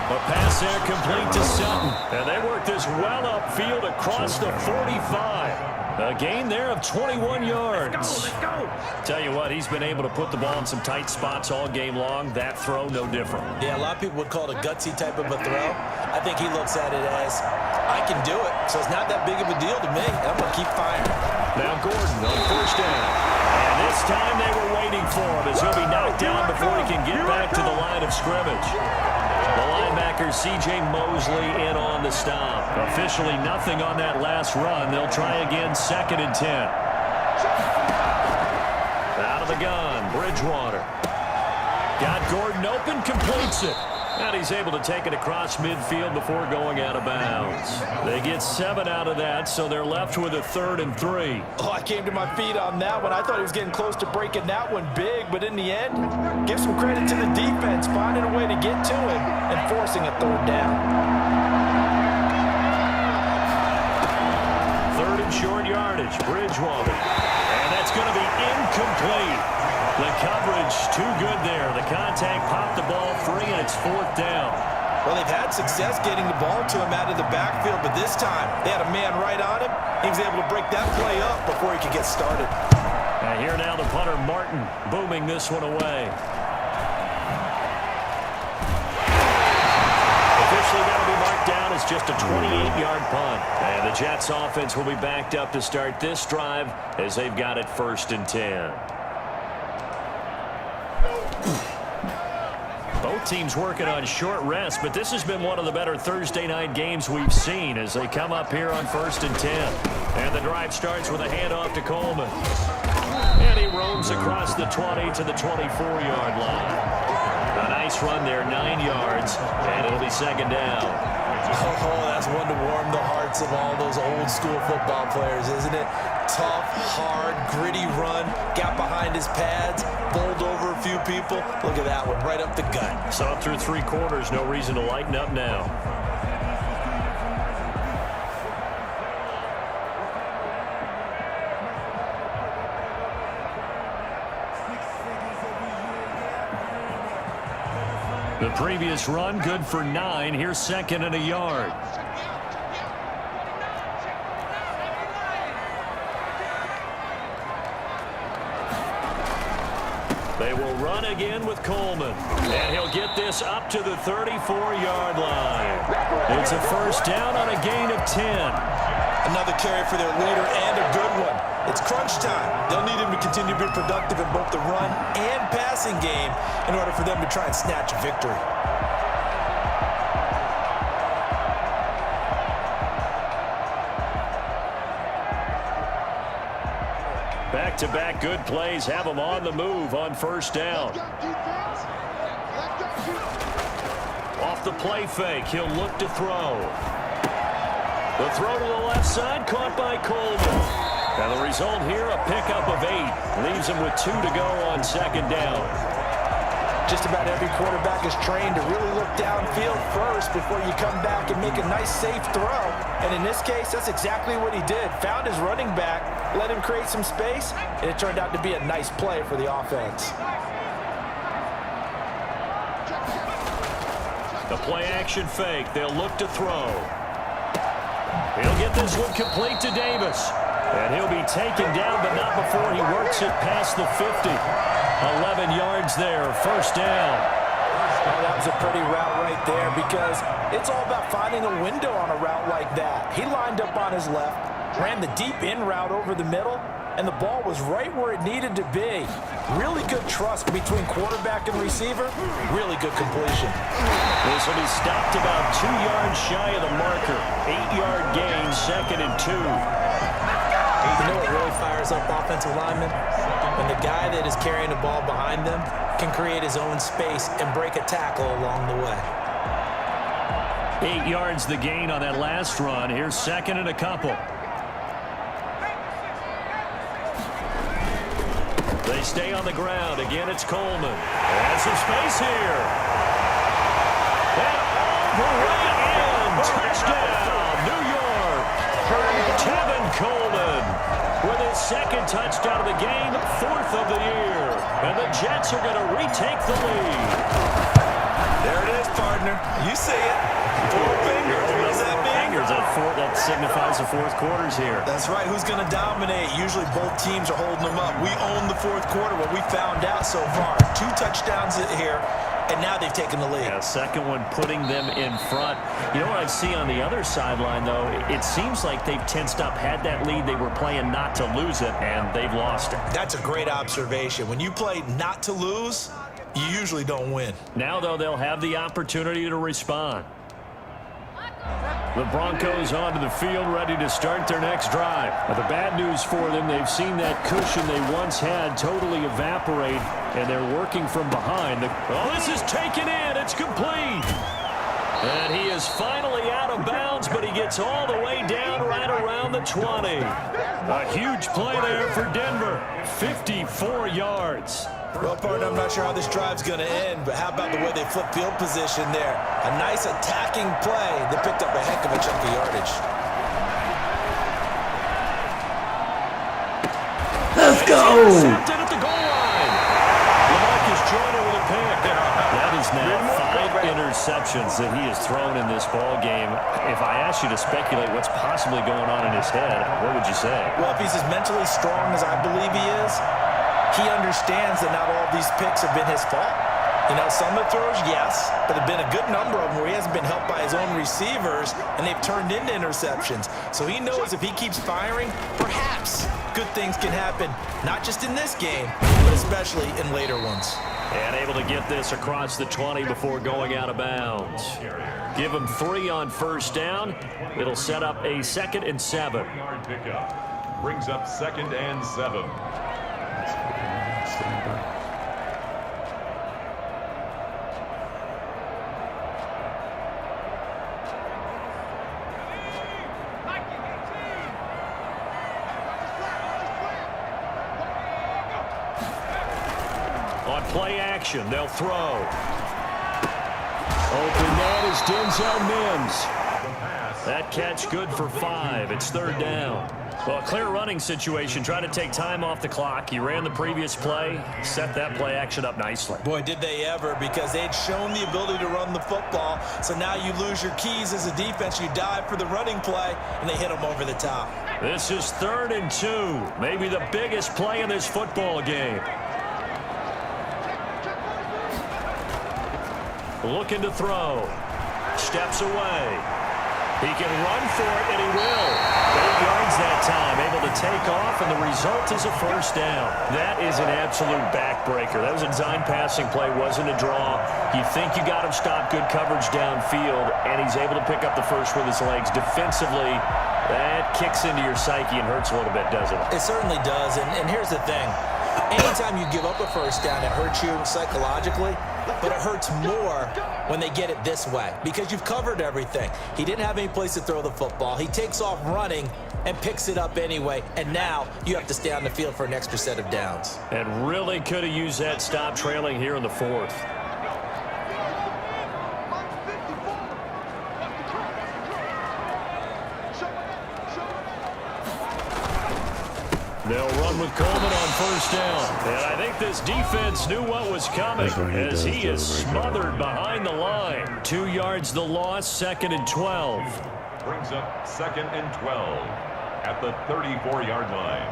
A pass there complete to Sutton. And they work this well upfield across the 45. A gain there of 21 yards. Let's go. Tell you what, he's been able to put the ball in some tight spots all game long. That throw, no different. Yeah, a lot of people would call it a gutsy type of a throw. I think he looks at it as, I can do it, so it's not that big of a deal to me. I'm going to keep firing. Now Gordon on 1st down. And this time they were waiting for him as he'll be knocked down before he can get back to the line of scrimmage. The linebacker, C.J. Mosley, in on the stop. Officially nothing on that last run. They'll try again, 2nd and 10. Out of the gun, Bridgewater. Got Gordon open, completes it. And he's able to take it across midfield before going out of bounds. They get 7 out of that, so they're left with a 3rd and 3. Oh, I came to my feet on that one. I thought he was getting close to breaking that one big, but in the end, give some credit to the defense, finding a way to get to him and forcing a 3rd down. 3rd and short yardage, Bridgewater. And that's going to be incomplete. The coverage too good there. The contact popped the ball free, and it's 4th down. Well, they've had success getting the ball to him out of the backfield, but this time they had a man right on him. He was able to break that play up before he could get started. And here now the punter, Martin, booming this one away. Officially going to be marked down as just a 28-yard punt. And the Jets offense will be backed up to start this drive as they've got it 1st and 10. Both teams working on short rest, but this has been one of the better Thursday night games we've seen as they come up here on 1st and 10. And the drive starts with a handoff to Coleman. And he roams across the 20 to the 24-yard line. A nice run there, 9 yards, and it'll be 2nd down. Oh, that's one to warm the hearts of all those old-school football players, isn't it? Tough, hard, gritty run, got behind his pads, bowled over few people. Look at that one, right up the gut. So through 3 quarters, no reason to lighten up now. The previous run, good for 9. Here's 2nd and a yard. They will run again with Coleman. And he'll get this up to the 34-yard line. It's a first down on a gain of 10. Another carry for their leader and a good one. It's crunch time. They'll need him to continue to be productive in both the run and passing game in order for them to try and snatch a victory. Back-to-back good plays have them on the move on first down. Off the play fake, he'll look to throw. The throw to the left side, caught by Coleman. And the result here, a pickup of 8. Leaves him with 2 to go on 2nd down. Just about every quarterback is trained to really look downfield first before you come back and make a nice, safe throw. And in this case, that's exactly what he did. Found his running back, let him create some space, and it turned out to be a nice play for the offense. The play-action fake. They'll look to throw. He'll get this one complete to Davis. And he'll be taken down, but not before he works it past the 50. 11 yards there, first down. Well, that was a pretty route right there because it's all about finding a window on a route like that. He lined up on his left, ran the deep in route over the middle, and the ball was right where it needed to be. Really good trust between quarterback and receiver. Really good completion. This will be stopped about 2 yards shy of the marker. 8-yard gain, 2nd and 2. You know what really fires up offensive linemen? When the guy that is carrying the ball behind them can create his own space and break a tackle along the way. 8 yards the gain on that last run. Here's 2nd and a couple. They stay on the ground. Again, it's Coleman. And some space here. And all the way in. Touchdown, New York. Tevin Coleman with his 2nd touchdown of the game, 4th of the year. And the Jets are going to retake the lead. There it is, partner. You see it. 4 fingers. What does that mean? That signifies the 4th quarters here. That's right. Who's going to dominate? Usually both teams are holding them up. We own the 4th quarter. What we found out so far, 2 touchdowns here, and now they've taken the lead. Yeah, 2nd one putting them in front. You know what I see on the other sideline, though? It seems like they've tensed up, had that lead. They were playing not to lose it, and they've lost it. That's a great observation. When you play not to lose, you usually don't win. Now, though, they'll have the opportunity to respond. The Broncos onto the field, ready to start their next drive. But the bad news for them, they've seen that cushion they once had totally evaporate, and they're working from behind. Oh, this is taken in. It's complete. And he is finally out of bounds, but he gets all the way down right around the 20. A huge play there for Denver. 54 yards. Well, partner, I'm not sure how this drive's going to end, but how about the way they flip field position there? A nice attacking play that picked up a heck of a chunk of yardage. Let's go! Intercepted at the goal line. LaMarcus Joyner with a pick. That is now 5 interceptions that he has thrown in this ball game. If I asked you to speculate what's possibly going on in his head, what would you say? Well, if he's as mentally strong as I believe he is, he understands that not all of these picks have been his fault. You know, some of the throws, yes, but there have been a good number of them where he hasn't been helped by his own receivers, and they've turned into interceptions. So he knows if he keeps firing, perhaps good things can happen, not just in this game, but especially in later ones. And able to get this across the 20 before going out of bounds. Give him 3 on first down. It'll set up a 2nd and 7. Yard pickup brings up 2nd and 7. On play action, they'll throw. Open man is Denzel Mims. That catch good for 5. It's 3rd down. Well, a clear running situation. Trying to take time off the clock. He ran the previous play, set that play action up nicely. Boy, did they ever, because they'd shown the ability to run the football. So now you lose your keys as a defense. You dive for the running play, and they hit them over the top. This is 3rd and 2. Maybe the biggest play in this football game. Looking to throw. Steps away. He can run for it, and he will. 8 yards that time, able to take off, and the result is a 1st down. That is an absolute backbreaker. That was a design passing play, wasn't a draw. You think you got him stopped, good coverage downfield, and he's able to pick up the first with his legs. Defensively, that kicks into your psyche and hurts a little bit, doesn't it? It certainly does, and here's the thing. Anytime you give up a 1st down, it hurts you psychologically, but it hurts more when they get it this way because you've covered everything. He didn't have any place to throw the football. He takes off running and picks it up anyway, and now you have to stay on the field for an extra set of downs. And really could have used that stop trailing here in the 4th. They'll run with Coleman on 1st down. And I think this defense knew what was coming as he is smothered behind the line. 2 yards the loss, 2nd and 12. Brings up 2nd and 12 at the 34-yard line.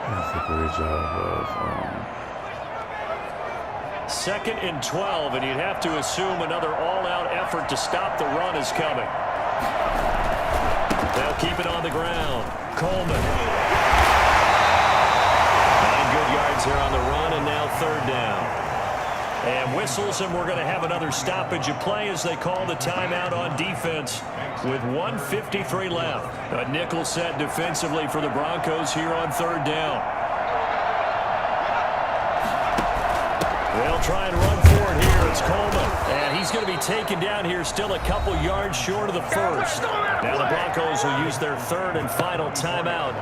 That's a great job of 2nd and 12, and you'd have to assume another all-out effort to stop the run is coming. They'll keep it on the ground. Coleman. 9 good yards there on the run, and now 3rd down. And whistles, and we're going to have another stoppage of play as they call the timeout on defense with 1:53 left. A nickel set defensively for the Broncos here on 3rd down. They'll try and run for it here. It's Coleman. And he's going to be taken down here still a couple yards short of the 1st. Now the Broncos will use their 3rd and final timeout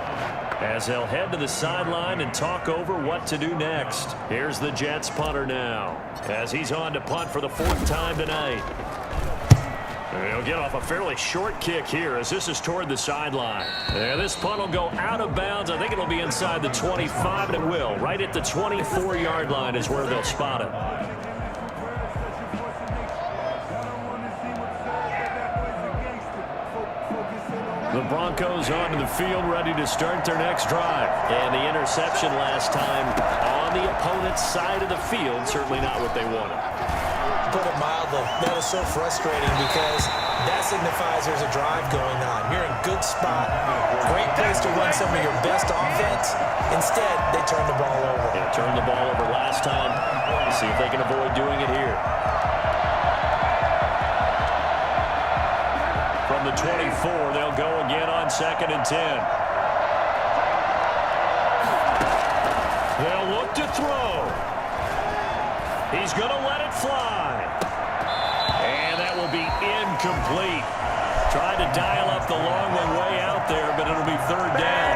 as they'll head to the sideline and talk over what to do next. Here's the Jets punter now as he's on to punt for the 4th time tonight. He'll get off a fairly short kick here as this is toward the sideline. And this punt will go out of bounds. I think it'll be inside the 25, and it will. Right at the 24-yard line is where they'll spot it. The Broncos onto the field, ready to start their next drive. And the interception last time on the opponent's side of the field, certainly not what they wanted. Put it mildly, that is so frustrating because that signifies there's a drive going on. You're in good spot, great place to run some of your best offense. Instead, they turn the ball over. Yeah, turned the ball over last time. See if they can avoid doing it here. From the 24, they'll go again on 2nd and 10. They'll look to throw. He's going to let it fly. And that will be incomplete. Tried to dial up the long one way out there, but it'll be 3rd down.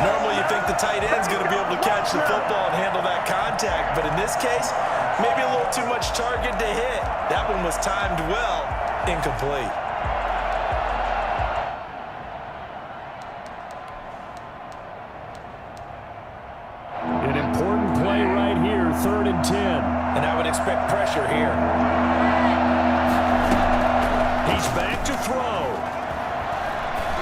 Normally you think the tight end's going to be able to catch the football and handle that contact, but in this case, maybe a little too much target to hit. That one was timed well, incomplete. An important play right here, 3rd and 10. And I would expect pressure here. He's back to throw.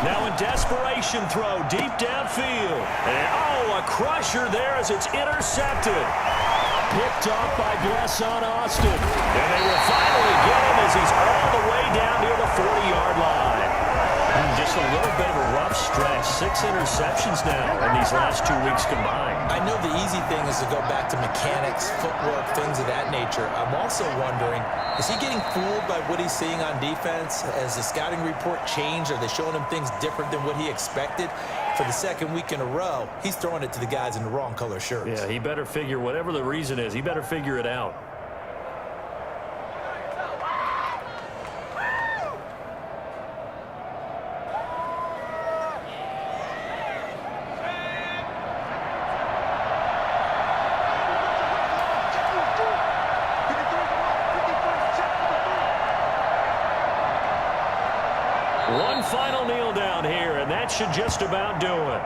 Now in desperation throw, deep downfield. And a crusher there as it's intercepted. Picked off by Blesson Austin. And they will finally get him as he's all the way down near the 40-yard line. Just a little bit of a rough stretch. 6 interceptions now in these last 2 weeks combined. I know the easy thing is to go back to mechanics, footwork, things of that nature. I'm also wondering, is he getting fooled by what he's seeing on defense? Has the scouting report changed? Are they showing him things different than what he expected? For the 2nd week in a row, he's throwing it to the guys in the wrong color shirts. Yeah, he better figure, whatever the reason is, he better figure it out. should just about do it.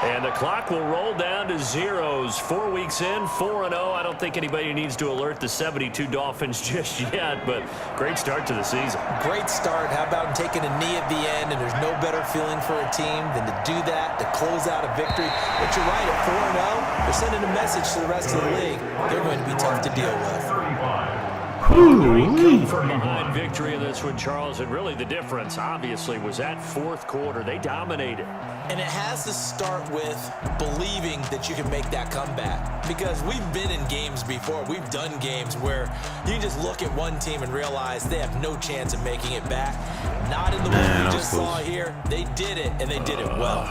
And the clock will roll down to zeros. 4 weeks in, 4-0. I don't think anybody needs to alert the 72 Dolphins just yet, but great start to the season. Great start. How about taking a knee at the end? And there's no better feeling for a team than to do that, to close out a victory. But you're right, at 4-0, they're sending a message to the rest of the league. They're going to be tough to deal with. From behind victory in this one, Charles, and really the difference, obviously, was that fourth quarter. They dominated. And it has to start with believing that you can make that comeback. Because we've been in games before. We've done games where you just look at one team and realize they have no chance of making it back. Not in the way we just saw here. They did it, and they did it well.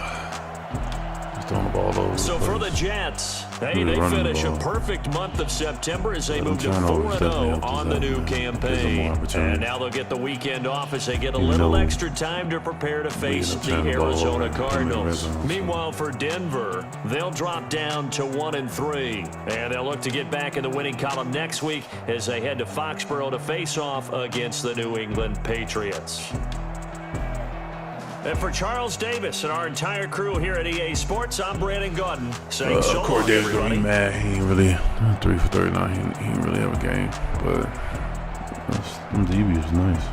Throwing the ball over. So for the Jets, they finish a perfect month of September as they move to 4-0 on the new campaign. And now they'll get the weekend off as they get a little extra time to prepare to face the Arizona Cardinals. Meanwhile, for Denver, they'll drop down to 1-3. And they'll look to get back in the winning column next week as they head to Foxborough to face off against the New England Patriots. And for Charles Davis and our entire crew here at EA Sports, I'm Brandon Gordon saying so long, Corey Davis everybody. gonna be mad. He ain't really 3 for 39. He ain't really have a game, but DB was nice.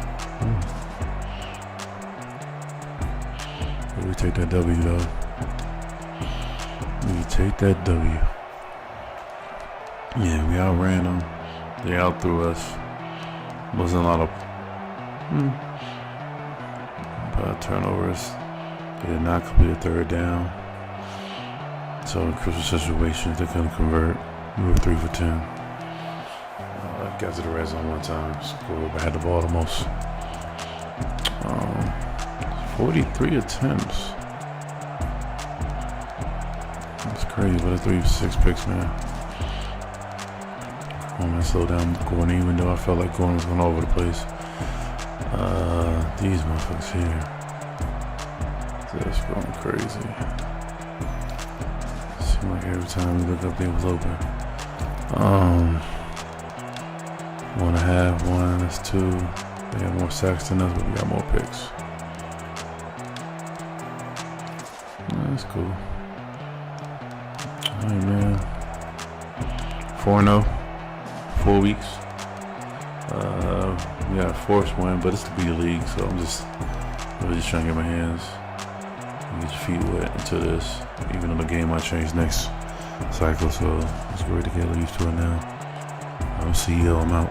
But we take that W though. We take that W. Yeah, we outran them. They outthrew us. Wasn't a lot of turnovers. They did not complete a third down. So in crucial situations, they couldn't convert. We were 3 for 10. Got to the red zone one time. Scored. I had the ball the most. 43 attempts. That's crazy, but it's 3 for 6 picks, man. Come on, man, slow down Gordon, even though I felt like Gordon was going all over the place. These motherfuckers here. Just going crazy. Seemed like every time we look up, they was open. 1.5, 1, that's 2. They have more sacks than us, but we got more picks. That's cool. Alright, man. 4-0. 4 weeks. We got a forced win, but it's the B League, so I'm just really just trying to get my hands and get your feet wet into this. Even though the game might change next cycle, so it's great to get used to it now. I'm CEO, I'm out.